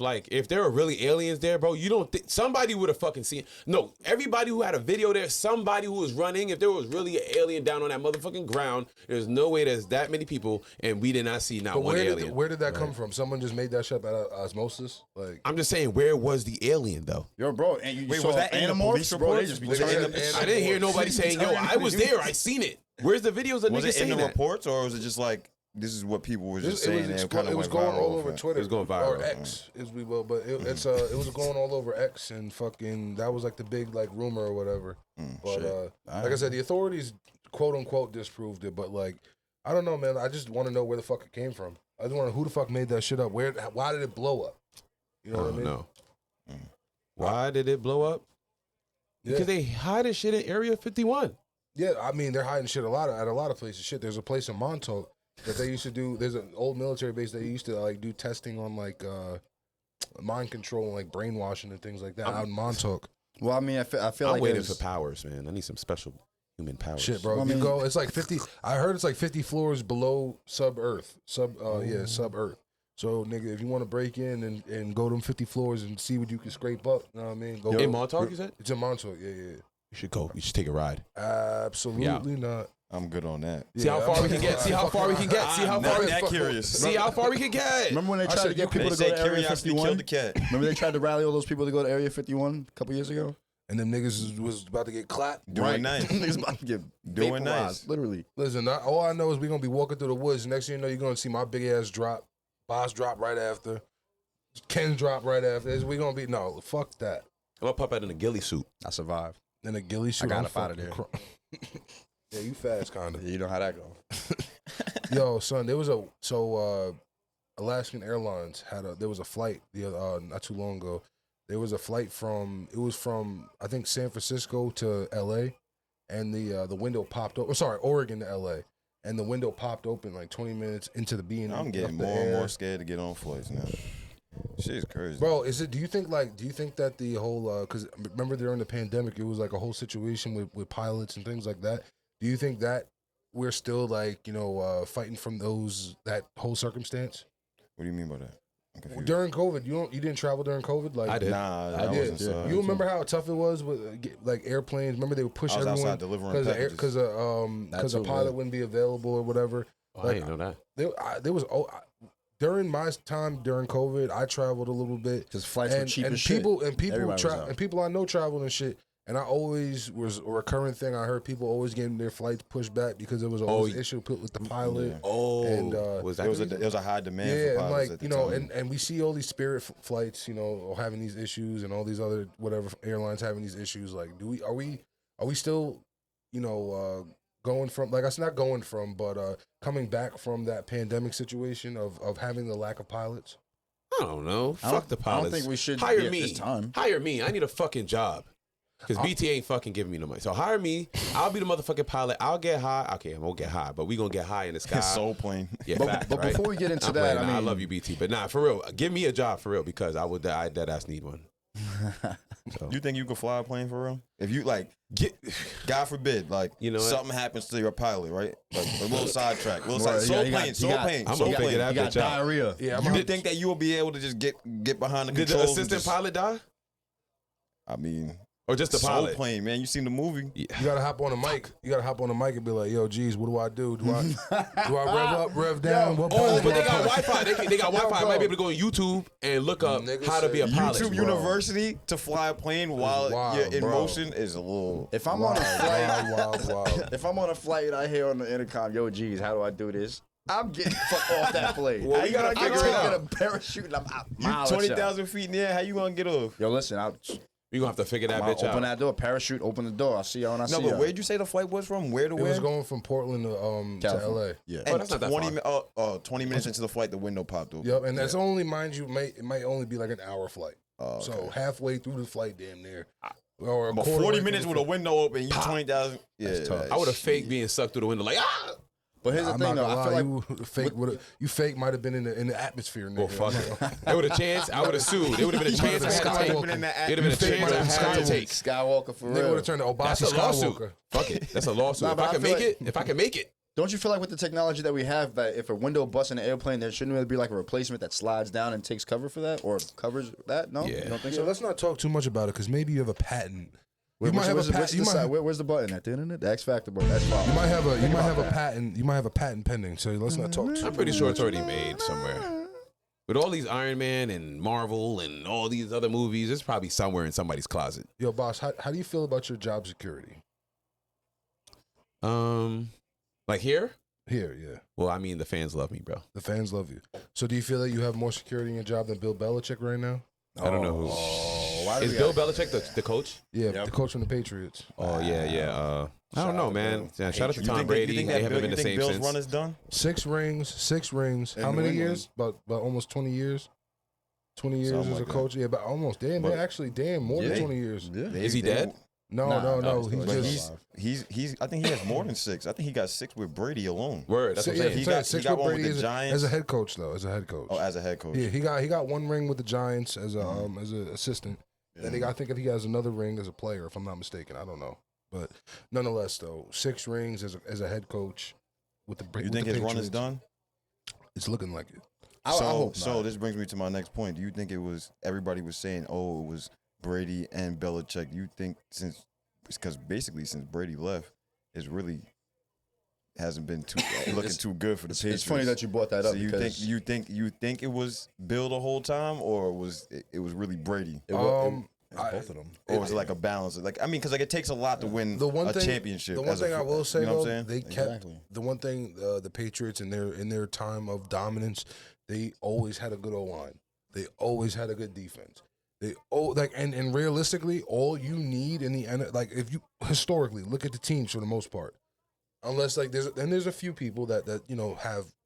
there were really aliens there, bro, you don't think somebody would have fucking seen. No, everybody who had a video there, somebody who was running, if there was really an alien down on that motherfucking ground, there's no way there's that many people and we did not see not one alien. Where did that come from? Someone just made that shit out of osmosis? Like, I'm just saying, where was the alien though? Yo, bro, and you saw was that Animorphs, bro? They just be I didn't hear nobody saying, yo, I was there, I seen it. Where's the videos of niggas saying that? Was it in the reports, or was it just like, this is what people were just saying? It was going all over Twitter. It was going viral. Or X, as we will. But it was going all over X, and fucking, that was like the big like rumor or whatever. But like I said, the authorities, quote unquote, disproved it. But like, I don't know, man. I just want to know where the fuck it came from. I just want to know who the fuck made that shit up. Why did it blow up? You know what I mean? No. Why did it blow up? Yeah. Because they hiding shit in Area 51. Yeah, I mean they're hiding shit at a lot of places. Shit, there's a place in Montauk that they used to do. There's an old military base that used to like do testing on like mind control and like brainwashing and things like that out in Montauk. Well, I mean, I feel I'm like waiting for powers, man. I need some special human powers. Shit, bro. Well, If I you mean- go, it's like 50. I heard it's like 50 floors below sub Earth. Sub Earth. So, nigga, if you want to break in and go them 50 floors and see what you can scrape up, you know what I mean? Go. In Montauk, you said? It's in Montauk. Yeah. You should go. You should take a ride. Absolutely not. I'm good on that. See how far we can get. See how far we can get. See how far we that can curious. See how far we can get. Remember when they I tried said to get you people They to go say to Area curiosity 51? killed the cat. Remember they tried to rally all those people to go to Area 51 a couple years ago? And them niggas was about to get clapped. Doing nice. Niggas about to get Doing vaporized, nice. literally. Listen, all I know is we're going to be walking through the woods. Next thing you know, you're going to see my big ass drop. Boss drop right after. Ken's drop right after. We're going to be, no, fuck that. I'm gonna pop out in a ghillie suit. I survived. And a ghillie suit. got I'm up out of fucking yeah, you fast, kinda. You know how that go. Yo, son, there was Alaskan Airlines there was a flight not too long ago. There was a flight from I think San Francisco to LA, and the window popped open. Sorry, Oregon to LA, and the window popped open like 20 minutes into the being. I'm getting more and more scared to get on flights now. Shit's crazy. Bro, do you think that the whole because remember during the pandemic it was like a whole situation with pilots and things like that. Do you think that we're still like fighting from that whole circumstance? What do you mean by that? I'm confused. During COVID, you didn't travel during COVID? Like I did. Nah, I I did. wasn't. So You remember how tough it was with like airplanes? Remember they would push I was everyone outside delivering packages. because a too, pilot yeah. wouldn't be available or whatever. Oh, I didn't know that. There was during my time during COVID, I traveled a little bit Because flights were cheap and as shit. people Everybody was out. and people I know traveled and shit. And I always was a recurring thing. I heard people always getting their flights pushed back because there was always an issue with the pilot. Yeah. Oh, And, was that? There was a high demand Yeah, for and pilots like at the time. and we see all these Spirit flights, having these issues, and all these other whatever airlines having these issues. Like, are we still, going from like us not going from, but coming back from that pandemic situation of having the lack of pilots? I don't know. I don't- Fuck the I don't pilots. think we should hire be at me. this time. Hire me. I need a fucking job. Because BT ain't fucking giving me no money. So hire me. I'll be the motherfucking pilot. I'll get high. Okay, I won't get high, but we gonna get high in the sky. His soul plane. Yeah, But, facts, but right? before we get into I'm that, playing. I Nah, mean, I love you, BT, but nah, for real, give me a job for real because I dead ass need one. So. You think you could fly a plane for real? If you like, Get, God forbid, like You know what? something happens to your pilot, right? Like a little sidetrack, Well, soul you got- plane, you soul got- plane, I'm soul gonna figure plane. that you got bitch out. diarrhea. Yeah, You think that you will be able to just get behind the Did the controls? and assistant just- pilot die? I mean, Or just the soul pilot? plane, man. You seen the movie? You gotta hop on the mic. You gotta hop on the mic and be like, "Yo, geez, what do I do? Do I rev up, rev down? What Oh, button but do they I got push?" Wi-Fi. They got Wi-Fi. I might be able to go on YouTube and look up Nigga how to be a said pilot. YouTube bro. University to fly a plane while wild, you're in bro. motion is a little. If I'm on a flight, Wild. if I'm on a flight and I hear on the intercom, "Yo, geez, how do I do this?" I'm getting fuck off that plane. Well, we gotta I'm figure it taking out. a parachute and I'm out. You 20,000 feet in the air. How you gonna get off? Yo, listen, I'll You're going to have to figure that bitch open out. that door, parachute, open the door. I'll see y'all when I see No, y'all. but where'd you say the flight was from? Where to It where? was going from Portland to California. LA. Yeah. Oh, And that's not that 20, 20 minutes into the flight, the window popped open. Yep, and that's only, mind you, it might only be like an hour flight. Oh, So okay. halfway through the flight, damn near. Or a But quarter 40 way minutes through with the a window open, you 20,000. Yeah, tough. I would have faked being sucked through the window like, ah! But here's the I'm thing, not though. gonna I feel lie, like you fake might have been in the atmosphere. Nigga. Well, fuck I'm it. not- There would have chance. I would have sued. It would have been a chance I had to take. It would have been a You fake chance I might have had to Skywalker. take. Skywalker for Nigga would real. have turned to That's Obasi a lawsuit. Skywalker. Fuck it. That's a lawsuit. Nah, If but I I can feel make like- it, if I can make it. Don't you feel like with the technology that we have, that if a window busts in an airplane, there shouldn't really be like a replacement that slides down and takes cover for that or covers that? No, Yeah. you don't think So so? let's not talk too much about it because maybe you have a patent. You might have a where's patent. You might have where's the button at the internet? The X Factor button. That's fine. you might have a that. patent. You might have a patent pending. So let's not talk too. I'm pretty sure it's already made somewhere. With all these Iron Man and Marvel and all these other movies, it's probably somewhere in somebody's closet. Yo, boss, how do you feel about your job security? Like here? Here, yeah. Well, I mean, the fans love me, bro. The fans love you. So do you feel that you have more security in your job than Bill Belichick right now? I don't know who. Oh, why do Is we Bill got- Belichick the coach? Yeah, Yep. the coach from the Patriots. Oh, yeah. I don't Shout know, out to man. Bill. Yeah, shout out to You Tom think Brady. that They haven't been the same Bill's since. run is done? 6 rings. In How New many England. years? About almost 20 years. 20 years Something as a like that. coach. Yeah, but almost. Damn, But- actually, more than 20 years. Yeah. Is he dead? No, Nah, no, no, no. he's He still But just. alive. he's. I think he has more than 6. I think he got 6 with Brady alone. Word. That's what I'm saying. He He got- got he 6 got with one with Brady the as Giants. as a head coach, though. As a head coach. Oh, as a head coach. Yeah, he got 1 ring with the Giants as a as an assistant. Then I think he has another ring as a player, if I'm not mistaken. I don't know, but nonetheless, though, 6 rings as a head coach with the. You with think the his run Patriots. is done? It's looking like it. I hope So not. this brings me to my next point. Do you think it was everybody was saying, oh, it was Brady and Belichick? You think because basically since Brady left, it's really hasn't been looking too good for the Patriots. It's funny that you brought that So up. because you think it was Bill the whole time, or was it was really Brady, it was, both of them. or was it like a balance? Like I mean, because like it takes a lot to win The one a thing, championship. The one as a thing I will say you know though, what I'm saying? they kept Exactly. the one thing the Patriots in their time of dominance, they always had a good O line. They always had a good defense. And realistically, all you need in the end, like if you historically look at the teams for the most part, unless like there's a few people that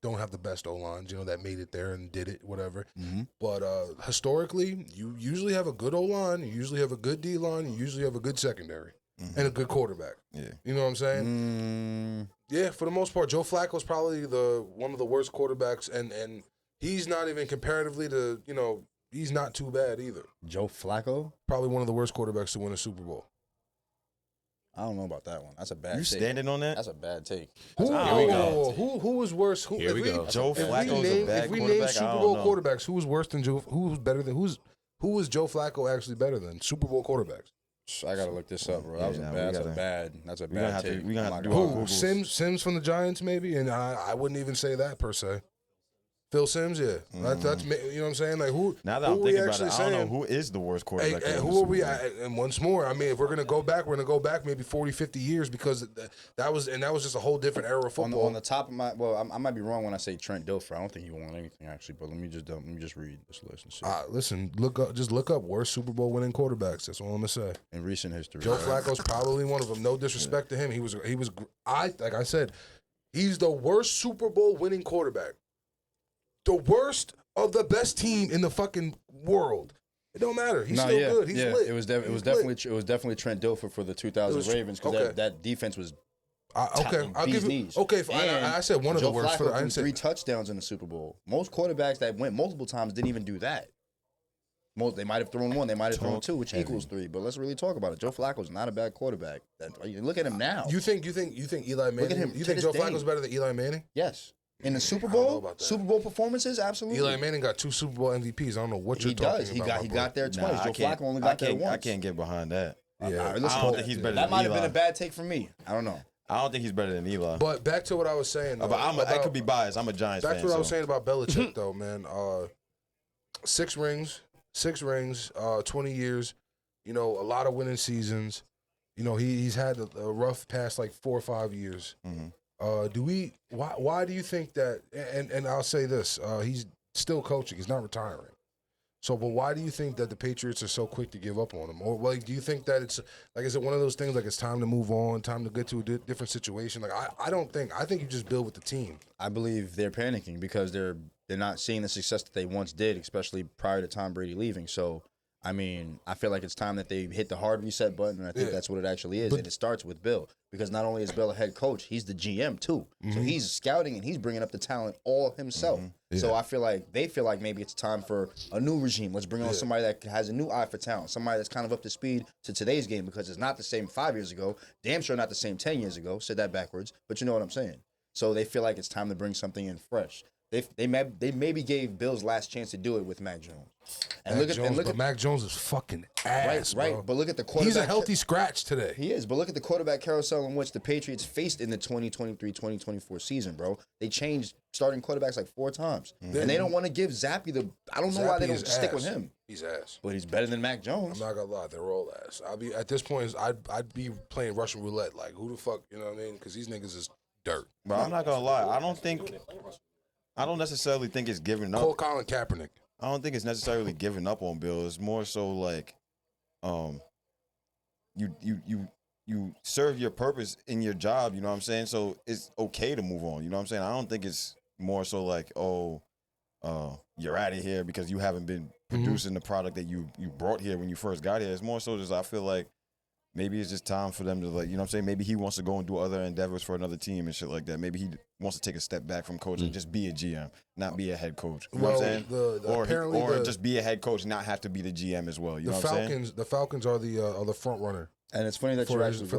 don't have the best O lines, that made it there and did it, whatever. Mm-hmm. But historically, you usually have a good O line, you usually have a good D line, you usually have a good secondary and a good quarterback. Yeah. You know what I'm saying? Yeah, for the most part, Joe Flacco's probably one of the worst quarterbacks, and he's not even comparatively to he's not too bad either. Joe Flacco? Probably one of the worst quarterbacks to win a Super Bowl. I don't know about that one. That's a bad You take. standing on that? That's a bad take. Who we go. who was worse? Here we go. Joe Flacco's a bad if we name quarterback? I Super don't Bowl know. quarterbacks, who was worse than Joe? Who was better than who was Joe Flacco actually better than Super Bowl quarterbacks? I gotta look this up, bro. That was Yeah, that's a gotta- bad We gonna bad have take. to. We gonna I'm have to not do gonna- our Who Googles. Sims from the Giants maybe, and I wouldn't even say that per se. Phil Sims, yeah, that's you know what I'm saying. Like who? Now that who I'm are we thinking about it, actually I don't know saying? who is the worst Hey, quarterback. and in the who are we? Super Bowl. And once more, I mean, if we're gonna go back, we're gonna go back maybe 40, 50 years because that was just a whole different era of On football. the top of my I might be wrong when I say Trent Dilfer. I don't think he won anything actually, but let me just read this list and see. Listen, look up worst Super Bowl winning quarterbacks. That's all I'm gonna say. In recent history, Joe Flacco's probably one of them. No disrespect to him, like I said, he's the worst Super Bowl winning quarterback. The worst of the best team in the fucking world. It don't matter. He's still good. He's lit. It was He's definitely Trent Dilfer for the 2000 It was- Ravens because okay. that defense was Okay, I'll bee's give you. knees. Okay, And I said one of the Joe worst. Flacco I threw didn't say 3 touchdowns in the Super Bowl. Most quarterbacks that went multiple times didn't even do that. They might have thrown 1, they might have thrown 2, which equals 3. But let's really talk about it. Joe Flacco's not a bad quarterback. Look at him now. You think Eli Manning? at him You to think this Joe day. Flacco's better than Eli Manning? Yes. In the Super I don't know Bowl, about that. Super Bowl performances, absolutely. Eli Manning got 2 Super Bowl MVPs. I don't know what you're he talking does. He about. got my he boy. got there twice. Nah, Joe Flacco only got there once. I can't get behind that. Yeah, All right, I listen, don't think he's better that than might have Eli. been a bad take for me. I don't know. I don't think he's better than Eli. But back to what I was saying. Though, I could be biased. I'm a Giants back fan. to what I was so. saying about Belichick, though, man. 6 rings, 20 years. A lot of winning seasons. He's had a rough past like 4 or 5 years. Why do you think that? And I'll say this: he's still coaching. He's not retiring. So, but why do you think that the Patriots are so quick to give up on him? Or like, do you think that it's like, is it one of those things like it's time to move on, time to get to a different situation? Like, I don't think. I think you just build with the team. I believe they're panicking because they're not seeing the success that they once did, especially prior to Tom Brady leaving. So, I mean, I feel like it's time that they hit the hard reset button, and I think that's what it actually is. And it starts with Bill because not only is Bill a head coach, he's the GM too. So he's scouting and he's bringing up the talent all himself. So I feel like they feel like maybe it's time for a new regime. Let's bring on somebody that has a new eye for talent, somebody that's kind of up to speed to today's game because it's not the same 5 years ago, damn sure not the same 10 years ago. Said that backwards, but you know what I'm saying. So they feel like it's time to bring something in fresh. They maybe gave Bill's last chance to do it with Mac Jones. And look at Mac Jones is fucking ass, right. bro. But look at the quarterback. He's a healthy scratch today. He is, but look at the quarterback carousel in which the Patriots faced in the 2023-2024 season, bro. They changed starting quarterbacks like 4 times, and they don't want to give Zappy the. I don't know why they don't stick with him. He's ass. But he's better than Mac I'm Jones. not gonna lie, they're all ass. At this point, I'd be playing Russian roulette. Like, who the fuck, you know what I mean? Because these niggas is dirt. But I'm not gonna lie. I don't necessarily think it's giving up. Call Colin Kaepernick. I don't think it's necessarily giving up on Bill. It's more so like, you serve your purpose in your job. You know what I'm saying? So it's okay to move on. You know what I'm saying? I don't think it's more so like, oh, you're out of here because you haven't been producing the product that you brought here when you first got here. It's more so just I feel like maybe it's just time for them to like, you know what I'm saying? Maybe he wants to go and do other endeavors for another team and shit like that. Maybe he wants to take a step back from coaching and just be a GM, not be a head coach. You know what I'm saying? Or just be a head coach, not have to be the GM as well. You know what I'm saying? The Falcons are the front runner. And it's funny that you actually for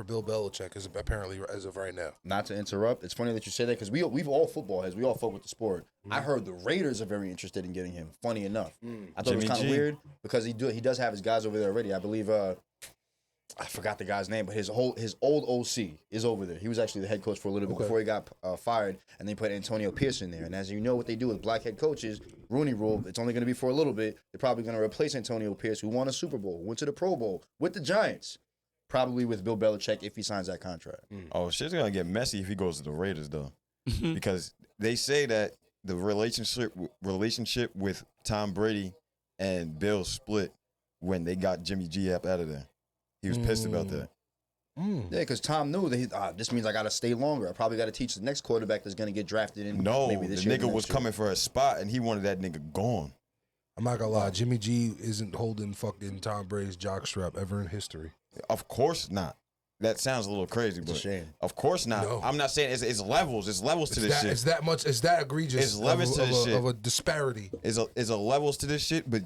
Bill Belichick is apparently as of right now. Not to interrupt, it's funny that you say that because we've all football heads. We all fuck with the sport. I heard the Raiders are very interested in getting him. Funny enough, I thought it was kind of weird because he does have his guys over there already. I believe I forgot the guy's name, but his old OC is over there. He was actually the head coach for a little bit before he got fired, and they put Antonio Pierce in there. And as you know, what they do with black head coaches, Rooney Rule, it's only going to be for a little bit. They're probably going to replace Antonio Pierce, who won a Super Bowl, went to the Pro Bowl with the Giants, probably with Bill Belichick if he signs that contract. Oh, shit's going to get messy if he goes to the Raiders, though. Because they say that the relationship with Tom Brady and Bill split when they got Jimmy G up out of there. He was pissed about that. Yeah, because Tom knew that this means I got to stay longer. I probably got to teach the next quarterback that's going to get drafted in. No, maybe the this year, nigga was year. coming for a spot, and he wanted that nigga gone. I'm not gonna lie, Jimmy G isn't holding fucking Tom Brady's jockstrap ever in history. Of course not. That sounds a little crazy, but a shame. Of course not. No. I'm not saying it's levels. It's levels to this shit. It's that much. It's that egregious. It's levels to this shit. Of a disparity. It's a levels to this shit. But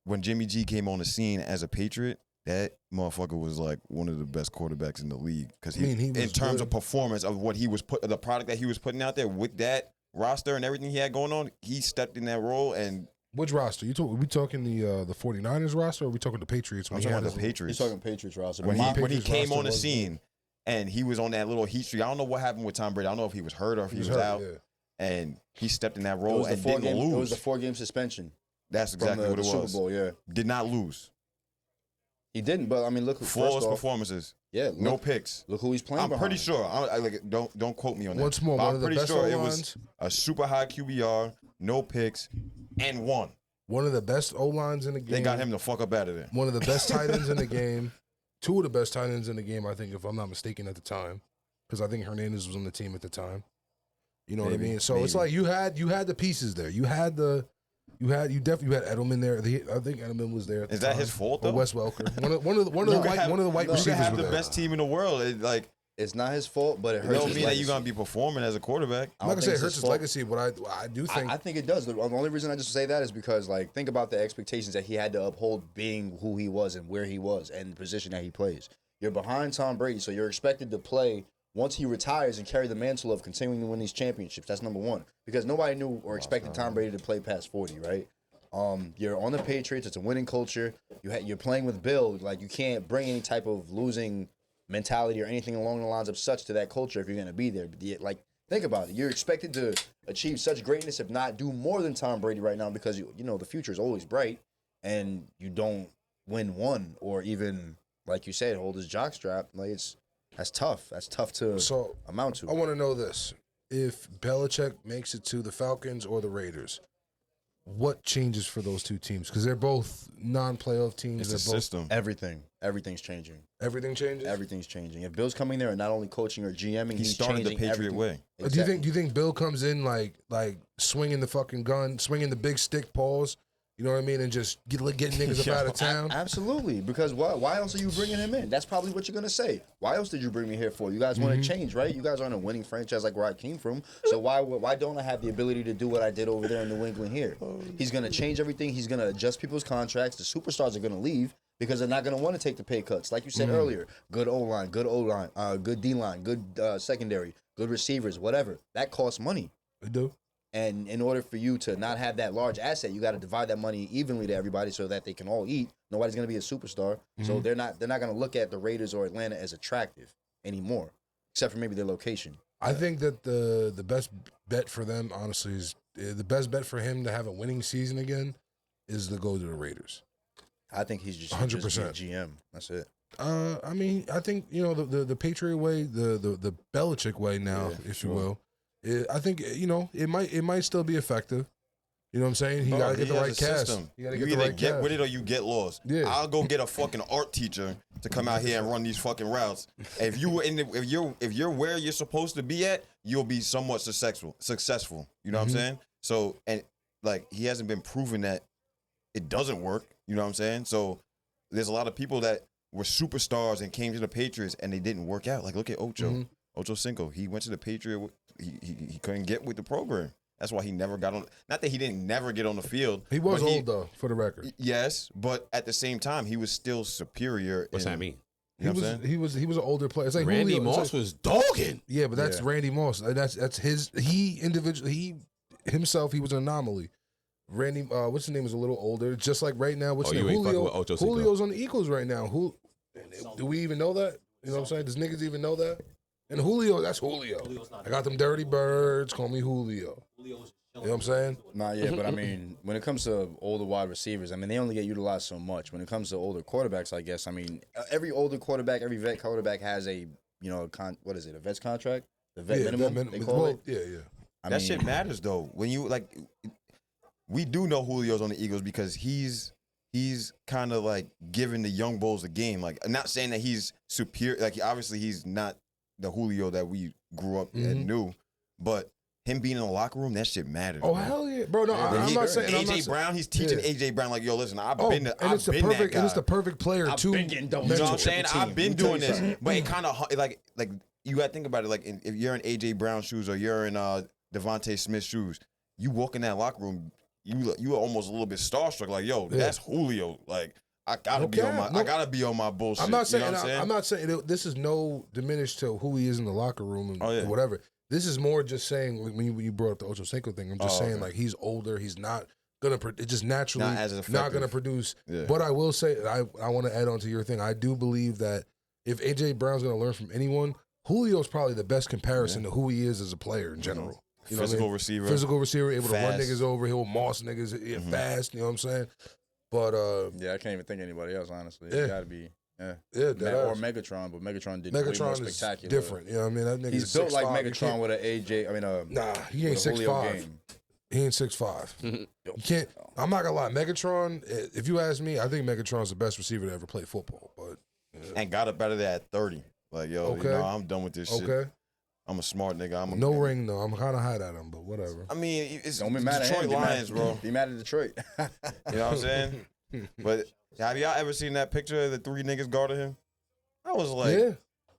when Jimmy G came on the scene as a Patriot, that motherfucker was like one of the best quarterbacks in the league because he was in terms good. of performance of what he was the product that he was putting out there with that roster and everything he had going on, he stepped in that role. And which roster? Are we talking the 49ers roster, or are we talking the Patriots? I'm talking about the Patriots. He's talking Patriots roster. When he came on the roster scene and he was on that little heat streak. I don't know what happened with Tom Brady. I don't know if he was hurt or if he was out. Yeah. And he stepped in that role and didn't lose. It was a 4-game suspension. That's exactly what it was. Super Bowl, yeah. Did not lose. He didn't, but I mean, look. Flawless performances. Yeah. No picks. Look who he's playing. I'm pretty behind. sure. I don't quote me on that. Once more, But one I'm of the pretty best sure it O-lines. was a super high QBR, no picks, and won. One of the best O-lines in the game. They got him the fuck up out of there. One of the best tight ends in the game. Two of the best tight ends in the game, I think, if I'm not mistaken, at the time, because I think Hernandez was on the team at the time. You know what I mean? So it's like you had the pieces there. You definitely had Edelman there. I think Edelman was there. At Is the that time. his fault though? Or Wes Welker. One of the white You receivers can have were the there. best team in the world. It's not his fault, but it It hurts. don't his mean that legacy. you're gonna be performing as a quarterback. I'm not gonna say it think it's hurts his fault. legacy, but I do think I think it does. The only reason I just say that is because, like, think about the expectations that he had to uphold being who he was and where he was and the position that he plays. You're behind Tom Brady, so you're expected to play once he retires and carry the mantle of continuing to win these championships. That's number one. Because nobody knew or expected Tom Brady to play past 40, right? You're on the Patriots. It's a winning culture. You're playing with Bill. Like, you can't bring any type of losing mentality or anything along the lines of such to that culture if you're going to be there. Like, think about it. You're expected to achieve such greatness, if not do more than Tom Brady right now, because you know the future is always bright, and you don't win one or even, like you said, hold his jockstrap. Like, that's tough. That's tough to amount to. I want to know this: if Belichick makes it to the Falcons or the Raiders, what changes for those two teams? Because they're both non-playoff teams. It's a system. Everything's changing. Everything changes. Everything's changing. If Bill's coming there and not only coaching or GMing, He he's started the changing Patriot everything. way. Exactly. Do you think Bill comes in like swinging the fucking gun, swinging the big stick paws? You know what I mean, and just getting niggas up out of town. Absolutely, because why else are you bringing him in? That's probably what you're gonna say. Why else did you bring me here for? You guys want to change, right? You guys aren't a winning franchise like where I came from. So why don't I have the ability to do what I did over there in New England here? He's gonna change everything. He's gonna adjust people's contracts. The superstars are gonna leave because they're not gonna want to take the pay cuts. Like you said earlier, good O-line, good D-line, good secondary, good receivers, whatever. That costs money. They do. And in order for you to not have that large asset, you got to divide that money evenly to everybody so that they can all eat. Nobody's going to be a superstar, so they're not going to look at the Raiders or Atlanta as attractive anymore, except for maybe their location. I think that the best bet for them, honestly, is the best bet for him to have a winning season again is to go to the Raiders. I think he's just 100%. GM. That's it. I mean, I think the Patriot way, the Belichick way now, if you will. I think it might still be effective. You know what I'm saying? You gotta get the right cast. System. You gotta You get the either right get cast. with it or you get lost. Yeah. I'll go get a fucking art teacher to come out here and run these fucking routes. If you're where you're supposed to be at, you'll be somewhat successful. You know what I'm saying? So, and he hasn't been proven that it doesn't work. You know what I'm saying? So there's a lot of people that were superstars and came to the Patriots and they didn't work out. Like look at Ocho, Ocho Cinco. He went to the Patriot. He couldn't get with the program. That's why he never got on. Not that he didn't never get on the field. He was old though, for the record. Yes, but at the same time, he was still superior. What's that mean? You know what I'm saying? He was an older player. It's like Randy Julio. Moss was dogging. Yeah, but that's Randy Moss. That's his. He himself. He was an anomaly. Randy, what's his name, is a little older. Just like right now, what's his name? You ain't fucking with Ocho Cinco. Julio's on the Eagles right now. Do we even know that? You know what I'm saying? Does niggas even know that? And Julio, that's Julio. I got them dirty birds. Call me Julio. You know what I'm saying? Nah, yeah, but I mean, when it comes to older wide receivers, I mean, they only get utilized so much. When it comes to older quarterbacks, I guess, I mean, every older quarterback, every vet quarterback has a, what is it, a vet's contract? The vet minimum, they call it? Yeah. That shit matters, though. When you, we do know Julio's on the Eagles because he's kind of, giving the young bulls a game. I'm not saying that he's superior. Obviously, he's not the Julio that we grew up and knew, but him being in the locker room, that shit matters. Oh, man. hell yeah. Bro, no, I'm not saying. AJ Brown, he's teaching AJ Brown, yo, listen, I've been that guy. And it's the perfect player, too. You know what I'm saying? I've been doing this. But it kind of, you got to think about it. If you're in AJ Brown's shoes or you're in Devontae Smith's shoes, you walk in that locker room, you are almost a little bit starstruck. Yo, that's Julio. I gotta be on my bullshit. I'm not saying. You know what I'm not saying this is no diminish to who he is in the locker room and whatever. This is more just saying when you brought up the Ocho Cinco thing. I'm just saying he's older. He's not gonna. It's just naturally not gonna produce. Yeah. But I will say I want to add on to your thing. I do believe that if AJ Brown's gonna learn from anyone, Julio's probably the best comparison to who he is as a player in general. You know physical receiver, able to run niggas over. He'll moss niggas fast. You know what I'm saying? But yeah, I can't even think of anybody else. Honestly, yeah. It gotta be. Yeah, or Megatron, but Megatron did Megatron way more is spectacular. different. You know what I mean? That nigga He's is built 6'5". like Megatron with an AJ. I mean, nah, he ain't 6'5". He ain't 6'5". You can't. I'm not gonna lie. Megatron. If you ask me, I think Megatron's the best receiver to ever play football. But and got up out of that at 30. I'm done with this shit. Okay. I'm a smart nigga. No ring though. I'm kind of hot at him, but whatever. I mean, it's don't be mad Detroit at him. Lions, bro. Be mad at Detroit. You know what I'm saying? But have y'all ever seen that picture of the 3 niggas guarding him? I was like,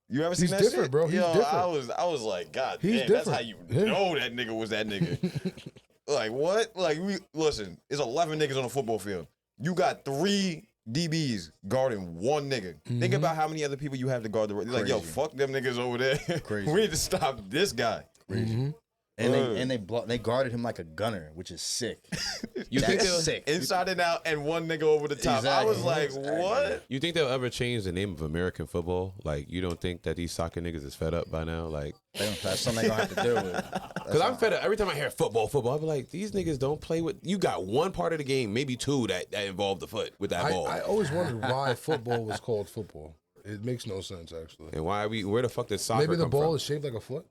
you ever seen that different, shit? Bro. He's different. I was like, God He's damn, different. that's how you know that nigga was that nigga. What? Listen, it's 11 niggas on a football field. You got 3 DBs guarding 1 nigga. Think about how many other people you have to guard the yo, fuck them niggas over there. Crazy. We need to stop this guy. Crazy. And they guarded him like a gunner, which is sick. You think That's sick. Inside and out, and 1 nigga over the top. Exactly. I was like, what? You think they'll ever change the name of American football? You don't think that these soccer niggas is fed up by now? That's something they gonna have to deal with. Because I'm fed up. Every time I hear football, I be like, these niggas don't play with. You got 1 part of the game, maybe 2 that involve the foot with that ball. I always wondered why football was called football. It makes no sense actually. And where the fuck did soccer maybe the come ball from? is shaped like a foot?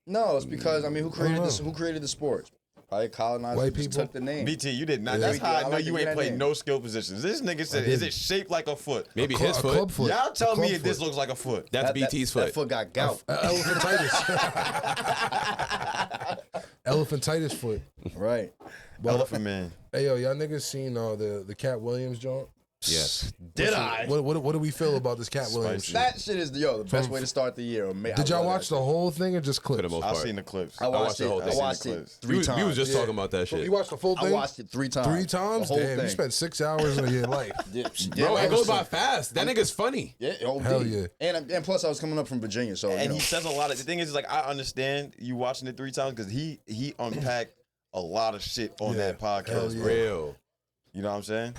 No, it's because who created this? Who created the sport? Probably colonizers. White just people took the name. BT, you did not. That's how I know you ain't played no skill positions. This nigga said, "Is it shaped like a foot?" Maybe his foot. Club foot. Y'all tell me if this looks like a foot. That's BT's foot. That foot got gout. Elephantitis. Elephantitis foot. Right. Elephant man. Hey yo, y'all niggas seen the Cat Williams joint? Yes. Did I? What do we feel about this Cat Williams shit? That shit is the best way to start the year. Did y'all watch the whole thing or just clips? For the most I've part. seen the clips. I watched the whole thing. I watched it 3 times. We was just talking about that shit. You watched the full thing? I watched it 3 times. 3 times? The whole Damn, thing. you spent 6 hours of your life. Bro, it goes by fast. That nigga's funny. Yeah, hell yeah. And plus, I was coming up from Virginia, so and he says a lot of. The thing is, I understand you watching it 3 times because he unpacked a lot of shit on that podcast. Yeah. Real. You know what I'm saying?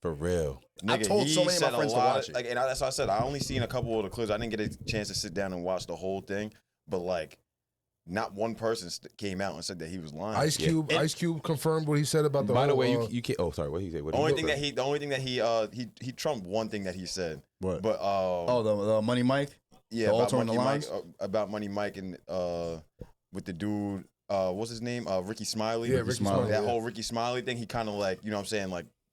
For real. I told so many of my friends to watch it. And that's why I said I only seen a couple of the clips. I didn't get a chance to sit down and watch the whole thing, but not one person came out and said that he was lying. Ice Cube confirmed what he said about the. By the way, you can't. Oh, sorry. What did he say? The only thing that he trumped one thing that he said. What? But the Money Mike. Yeah, about Money Mike. About Money Mike and with the dude. What's his name? Ricky Smiley. Yeah, Ricky Smiley. That whole Ricky Smiley thing. He kind of you know what I'm saying,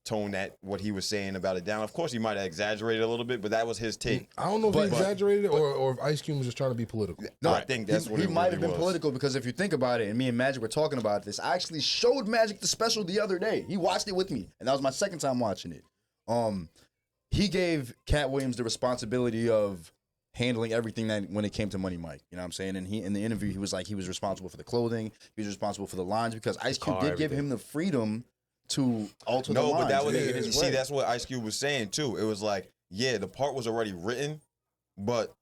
tone that what he was saying about it down. Of course, he might have exaggerated a little bit, but that was his take. I don't know if he exaggerated it or if Ice Cube was just trying to be political. No, I think that's what he it might really have been was. political because if you think about it, and me and Magic were talking about this, I actually showed Magic the special the other day. He watched it with me, and that was my second time watching it. He gave Cat Williams the responsibility of handling everything that when it came to Money Mike. You know what I'm saying? And he in the interview, he was like, he was responsible for the clothing, he was responsible for the lines because Ice Cube did give him the freedom to alter the lines. No, but that was and make it his see, way. that's what Ice Cube was saying too. It was like, yeah, the part was already written, but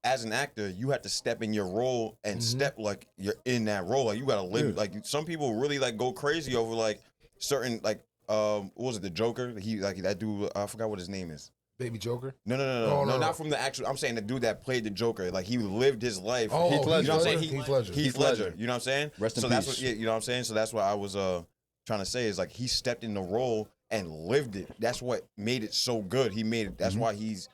as an actor, you have to step in your role and step like you're in that role. Like you gotta live. Like some people really like go crazy over like certain like what was it, the Joker? He like that dude. I forgot what his name is. Baby Joker? No, not from the actual. I'm saying the dude that played the Joker. Like he lived his life. Oh, Heath Ledger. You know what I'm saying? Heath Ledger. Heath Ledger. You know what I'm saying? Rest in so that's peace. what you know what I'm saying. So that's what I was trying to say is like he stepped in the role and lived it. That's what made it so good. He made it. That's why he's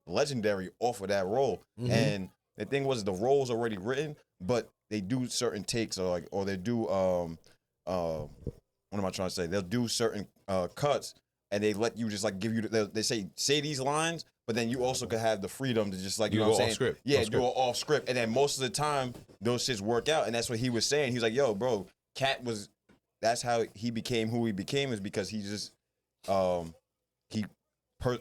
legendary off of that role. And the thing was the role's already written, but they do certain takes or they do what am I trying to say? They'll do certain cuts and they let you just like give you they say these lines, but then you also could have the freedom to just like you know what I'm saying? Off script. Yeah, Off do it off script. And then most of the time those shits work out, and that's what he was saying. He's like, yo, bro, Cat was that's how he became who he became is because he just he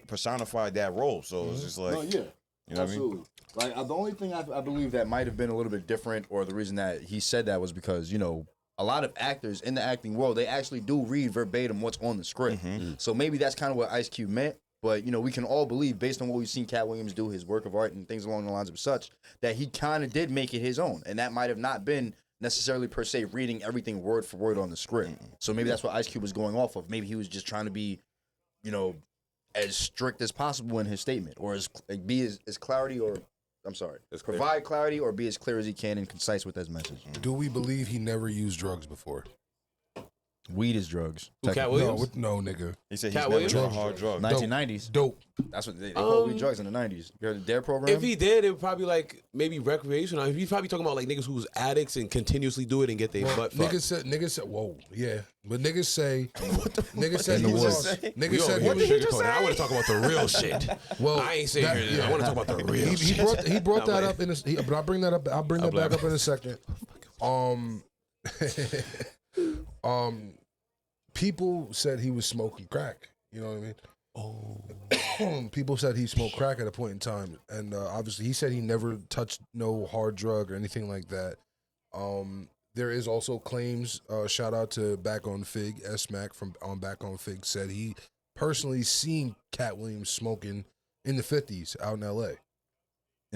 personified that role. So it's just like No, yeah. You know what I Absolutely. mean? Like the only thing I believe that might have been a little bit different, or the reason that he said that was because a lot of actors in the acting world they actually do read verbatim what's on the script. So maybe that's kind of what Ice Cube meant. But we can all believe based on what we've seen Cat Williams do, his work of art and things along the lines of such, that he kind of did make it his own, and that might have not been necessarily per se reading everything word for word on the script. So maybe that's what Ice Cube was going off of. Maybe he was just trying to be, as strict as possible in his statement, or be as clarity, or I'm sorry, provide clarity, or be as clear as he can and concise with his message. Do we believe he never used drugs before? Weed is drugs. Who, Cat Williams? No, nigga. He said he's Cat never Williams? done hard drugs. 1990s. Dope. That's what they called weed drugs in the 90s. You heard the DARE program? If he did, it would probably like maybe recreational. He's probably talking about like niggas who's addicts and continuously do it and get their butt fucked. Niggas said, whoa, yeah. But niggas say, niggas said in he the was, woods. niggas said he What was, did he just say? I want to talk about the real shit. well, I ain't saying I want to talk about the real shit. he brought No, that man. up but I'll bring that up. I'll bring that back up in a second. People said he was smoking crack. You know what I mean? Oh. People said he smoked crack at a point in time, and obviously he said he never touched no hard drug or anything like that. There is also claims. Shout out to Back on Fig, S-Mac from on Back on Fig said he personally seen Cat Williams smoking in the 50s out in L.A.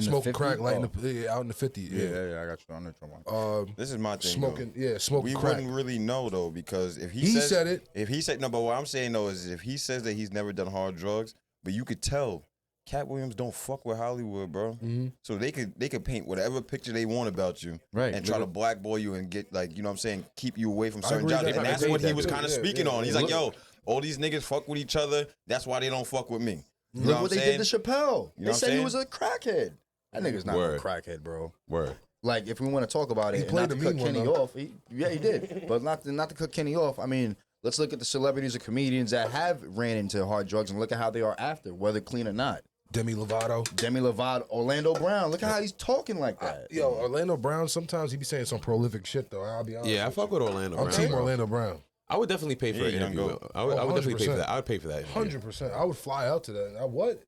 Smoking crack out in the 50s. Yeah, I got you. I know what you're talking about. This is my thing. Smoking We crack. wouldn't really know though because if He said it. If he said no, but what I'm saying though is if he says that he's never done hard drugs, but you could tell Cat Williams don't fuck with Hollywood, bro. So they could paint whatever picture they want about you, Right. and try to blackball you and get like you know what I'm saying, keep you away from certain agree jobs. that- And I that's agree what with he that was too. kind of Yeah, speaking yeah. on. He's like, yo, all these niggas fuck with each other. That's why they don't fuck with me. You know Look what I'm they saying? did to Chappelle. You know They what said I'm he was a crackhead. That nigga's not Word. a crackhead, bro. Word. Like, if we want to talk about it, He and played not to the cut mean one, Kenny though. off, he did. But not to cut Kenny off, I mean, let's look at the celebrities or comedians that have ran into hard drugs and look at how they are after, whether clean or not. Demi Lovato. Demi Lovato, Orlando Brown, look at how he's talking like that. Yo, Orlando Brown, sometimes he be saying some prolific shit, though. I'll be honest. Yeah, I fuck with Orlando I'm Brown. team bro. Orlando Brown. I would definitely pay for Yeah, an young interview. goat. I would definitely pay for 100%. that. I would pay for that. interview. 100%. I would fly out to that. What?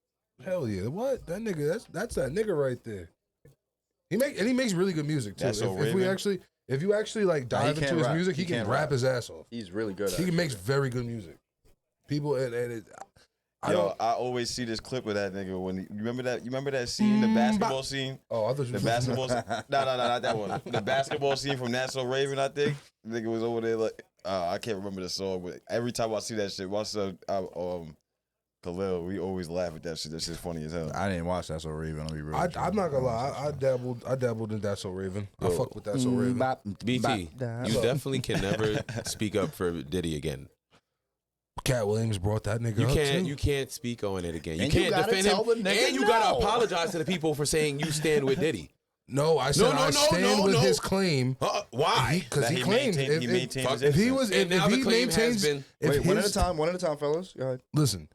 Hell yeah. What? That nigga, that's that nigga right there. He makes really good music, too. That's so If you actually like Nah, he dive into can't his rap. music, He he can can't rap rap. his ass off. He's really good at He it. makes very good music. People, I Yo, don't. I always see this clip of that nigga when you remember that scene, the basketball scene. Oh, I thought you The basketball, no, not that one. The basketball scene from That's So Raven, I think. The nigga was over there like, I can't remember the song, but every time I see that shit, my son, Khalil, we always laugh at that shit. That shit's funny as hell. I didn't watch that, so Raven. I'll be real. I'm not gonna lie. I dabbled in That's So Raven. I fuck with That's So Raven. BT, you definitely can never speak up for Diddy again. Cat Williams brought that nigga You up can't. too. You can't speak on it again. You And you can't gotta defend tell him, the nigga and you gotta no. apologize to the people for saying you stand with Diddy. No, I said I stand with his claim. Why? Because he claimed he maintained if he was And if now the he claim has maintains been- Wait, one at a time, fellas. Go ahead. listen.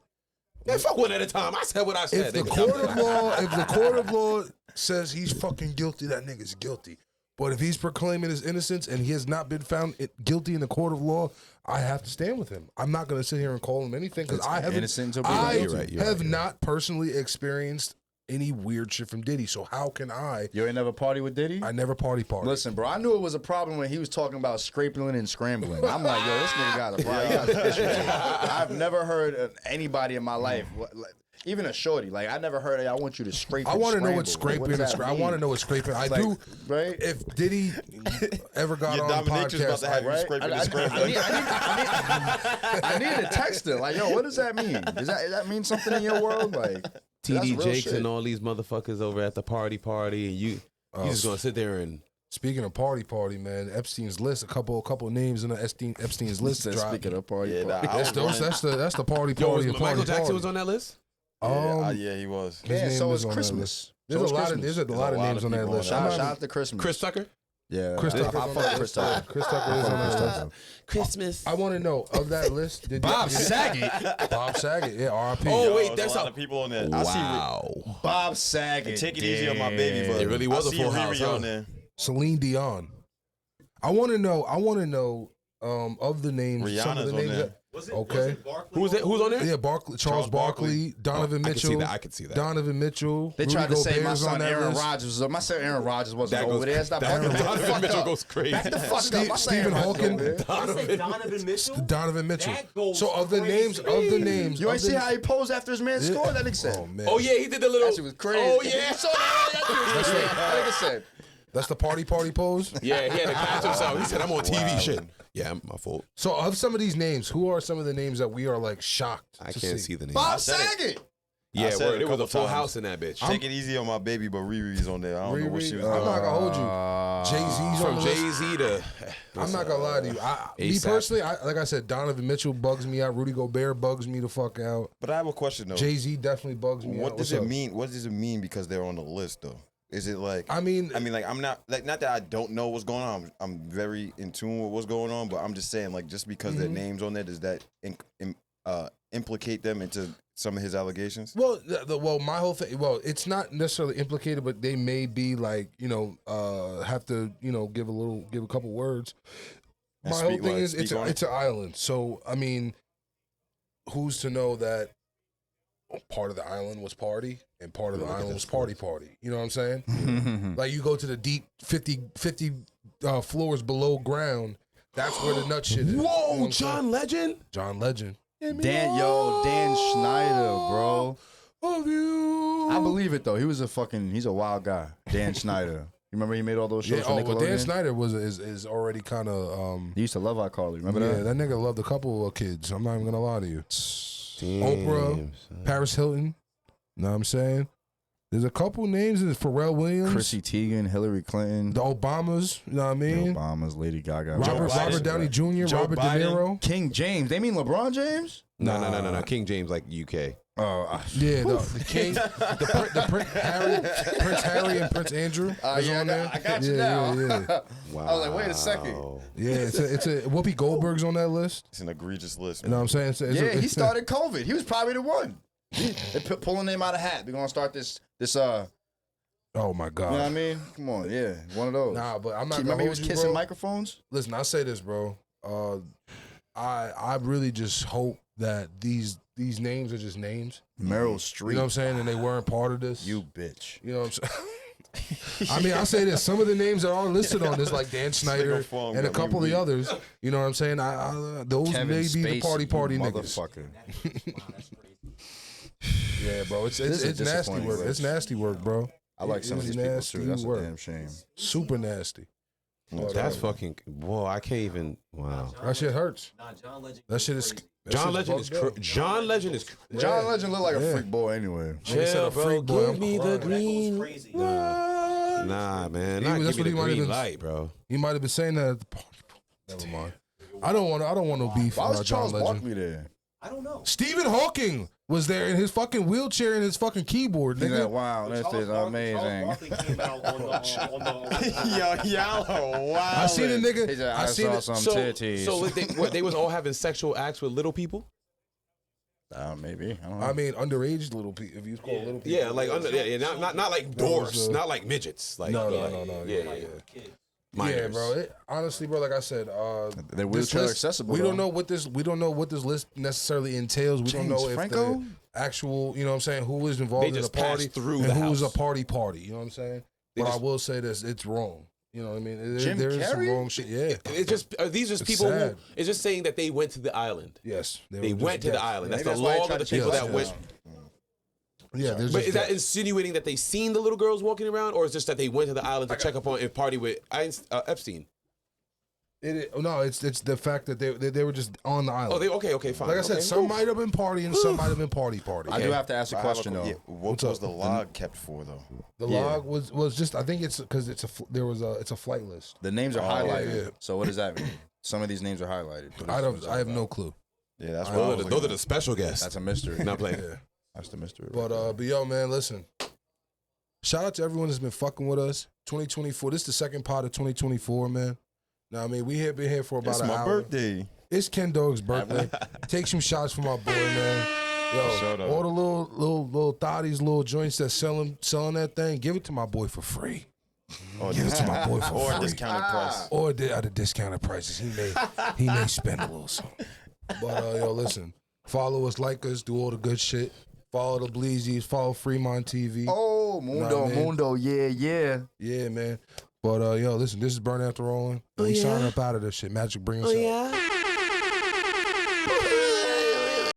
Man, fuck one at a time. I said what I said. If the court of law says he's fucking guilty, that nigga's guilty. But if he's proclaiming his innocence and he has not been found guilty in the court of law, I have to stand with him. I'm not going to sit here and call him anything because I haven't. Innocent until I proven guilty. have not personally experienced any weird shit from Diddy. So how can I? You ain't never party with Diddy? I never party. Listen, bro, I knew it was a problem when he was talking about scraping and scrambling. I'm like, yo, this nigga got a problem. He got an issue. I've never heard of anybody in my life, even a shorty, like I never heard of, I want you to scrape. I want to know what scraping and scraping. I want to know what scraping. I Like, do. right? If Diddy ever got Your on dominatrix about podcast, to have you Right? scraping and scrambling. I need to text her. Like, yo, what does that mean? Does that mean something in your world? Like, TD that's real Jakes shit. and all these motherfuckers over at the party, and you just gonna sit there and. speaking of party, man, Epstein's list. A couple names in the Epstein's list. Speaking of party, Yeah, party. nah, I was That's the party. Yo, Party. Michael Jackson was on that list. yeah, he was. His Yeah, name so is is on that Christmas. list. So There's is a lot of Christmas. there's a lot of names on that people list. on I'm that. not- Shout out to Christmas. Chris Tucker. Yeah, Chris Tucker. I fuck with Chris Tucker. Chris Tucker is on that list. Christmas. I want to know of that list. Bob Saget. Bob Saget. Yeah, R.I.P. Oh, wait, There's that's a lot a- of people on there. I see. Wow. Bob Saget. Take it easy on my baby, but It really was I a see full Riri house, huh? on there. Celine Dion. I want to know. Of the names, some of Rihanna's the on names. there. Okay. Who's on there? Yeah, Charles Barkley, Donovan I can Mitchell. see that. I can see that. Donovan Mitchell. They Rudy tried to say my Gobert's on son that Aaron list. Rodgers was. My son Aaron Rodgers wasn't That over there. Stop fucking back the Donovan fuck Mitchell up. goes crazy. Back the fuck up. My son Stephen Aaron Rodgers Hawking. over there. You say Donovan Mitchell? Donovan Mitchell. That goes So of the names, You ain't of see the- how he posed after his man scored? That nigga said. Oh man. Oh yeah, he did the little. That shit was crazy. Oh You yeah. saw that? That shit was crazy. That nigga said. That's the party pose. Yeah, he had to catch himself. He said, "I'm on TV." Wow. Shit. Yeah, my fault. So of some of these names, who are some of the names that we are like shocked? I to can't see the name. Bob said it. Saget. Yeah, said word. it a It was a couple full times. house in that bitch. Take it easy on my baby, but Riri's on there. I don't know what she was I'm doing. not gonna hold you. Jay-Z's From on the list. Jay-Z to. I'm not gonna lie to you. Me A$AP. personally, like I said, Donovan Mitchell bugs me out. Rudy Gobert bugs me the fuck out. But I have a question though. Jay-Z definitely bugs me out. What does What's it up? mean? What does it mean because they're on the list though? Is it like? I mean, like I'm not like not that I don't know what's going on. I'm very in tune with what's going on, but I'm just saying like just because their names on there, does that implicate them into some of his allegations? well, my whole thing. Well, it's not necessarily implicated, but they may be like, have to, give a couple words. And My whole speak thing like- is speak on it? it's an island, so I mean, who's to know that part of the island was party and part of the island was party? You know what I'm saying? Like you go to the deep 50 floors below ground. That's where the nut shit is. You know what Whoa, I'm John Legend. saying? John Legend. Dan Schneider, bro. Of you. I believe it though. He's a wild guy. Dan Schneider. You remember he made all those shows Yeah, for well, Dan Nickelodeon? Snyder is already kind of He used to love iCarly. Remember yeah, that? that nigga loved a couple of kids. I'm not even gonna lie to you. Damn, Oprah, son. Paris Hilton. Know what I'm saying? There's a couple names. There's Pharrell Williams, Chrissy Teigen, Hillary Clinton, the Obamas. You know what I mean? Obama's, Lady Gaga, Robert Downey Jr., Joe Robert Biden. De Niro. King James. They mean LeBron James? No. King James, like UK. Oh, Yeah, the King, Prince Harry and Prince Andrew. Is yeah, on there. I got you yeah, now. Yeah, Wow. I was like, wait a second. yeah. It's a Whoopi Goldberg's on that list. It's an egregious list. You know what I'm saying? Yeah, he started COVID. He was probably the one. They pulling him out of hat. We're gonna start this. Oh my You God. know what I mean? Come on, yeah, one of those. Nah, but I'm not gonna Remember he hold was you, kissing bro. microphones? Listen, I say this, bro. I really just hope that these names are just names. Meryl Streep. You know what I'm saying? And they weren't part of this. You bitch. You know what I'm saying? I mean, I say this. Some of the names that are listed on this, like Dan Snyder Pharm and a got me couple of the weak. others. You know what I'm saying? Those Kevin may be the Spacey, party you niggas. motherfucker. Yeah, bro. It's This is a nasty disappointing work. list. It's nasty work, bro. I like some of It's these people nasty too. That's work. a damn shame. Super nasty. That's fucking. Boy, I can't even. Wow. That shit hurts. Nah, John Legend. That shit is. John Legend is. John Legend is. John Legend look like a Yeah. freak boy anyway. Nigga said a freak boy, I'm Give me the crying. green. Crazy. Nah, man. Not That's give me what the he might green have been- light, bro. He might have been saying that at the party. Never mind. I don't want no beef Why was John Charles Legend. Barkley there? I don't know. Stephen Hawking was there in his fucking wheelchair and his fucking keyboard, He's nigga. like, wow, this is amazing. Came out on the Yo, y'all are wild. I seen a nigga. He said, I I seen saw it. some so, titties. so they was all having sexual acts with little people? Maybe. I don't know. I mean, underage little people. If you call little people. Yeah, like not like dwarfs, not like midgets. Like No. Yeah. Yeah, Minors. bro. Honestly, bro, like I said, They're this wheelchair list- accessible. We though. don't know what this list necessarily entails. We don't James know if Franco? the actual, you know what I'm saying, who is involved They in just the party passed through and the who's house. a party. You know what I'm saying? They But I just- will say this: it's wrong. You know what I mean? Jim There is some Carrey? wrong shit. Yeah. It's just these just It's people sad. who it's just saying that they went to the island. Yes. They went to the island. That's Maybe the why he log tried of the to take people us that down. went. Yeah. There's But just is that insinuating that they seen the little girls walking around, or is just that they went to the island to check up on and party with Epstein? It's the fact that they were just on the island. Oh, okay, fine. Like I said, Okay. some might have been partying, some might have been party. I do have to ask a I have question though. yeah, what was the log kept for though? The Yeah. log was just. I think it's because it's a flight list. The names are highlighted. yeah. So what does that mean? Some of these names are highlighted. I have no clue. Yeah, that's Those what I are was the, looking those are the special guests. That's a mystery. Not playing. Yeah. That's the mystery. But yo, man, listen. Shout out to everyone that's been fucking with us. 2024. This is the second part of 2024, man. Now, I mean, we have been here for about It's an my hour. birthday. It's Ken Dog's birthday. Take some shots for my boy, man. Yo, Shut up. all the little thotties, little joints that's selling that thing, give it to my boy for free. Or Give it to my boy for or free. discounted price. Or at the discounted prices. He may spend a little something. But yo, listen. Follow us, like us, do all the good shit. Follow the Bleezies, follow Fremont TV. Oh, Mundo, man. Mundo, yeah. Yeah, man. But yo, listen, this is Burn After Rolling. We sign up out of this shit. Magic, bring us out. Yeah.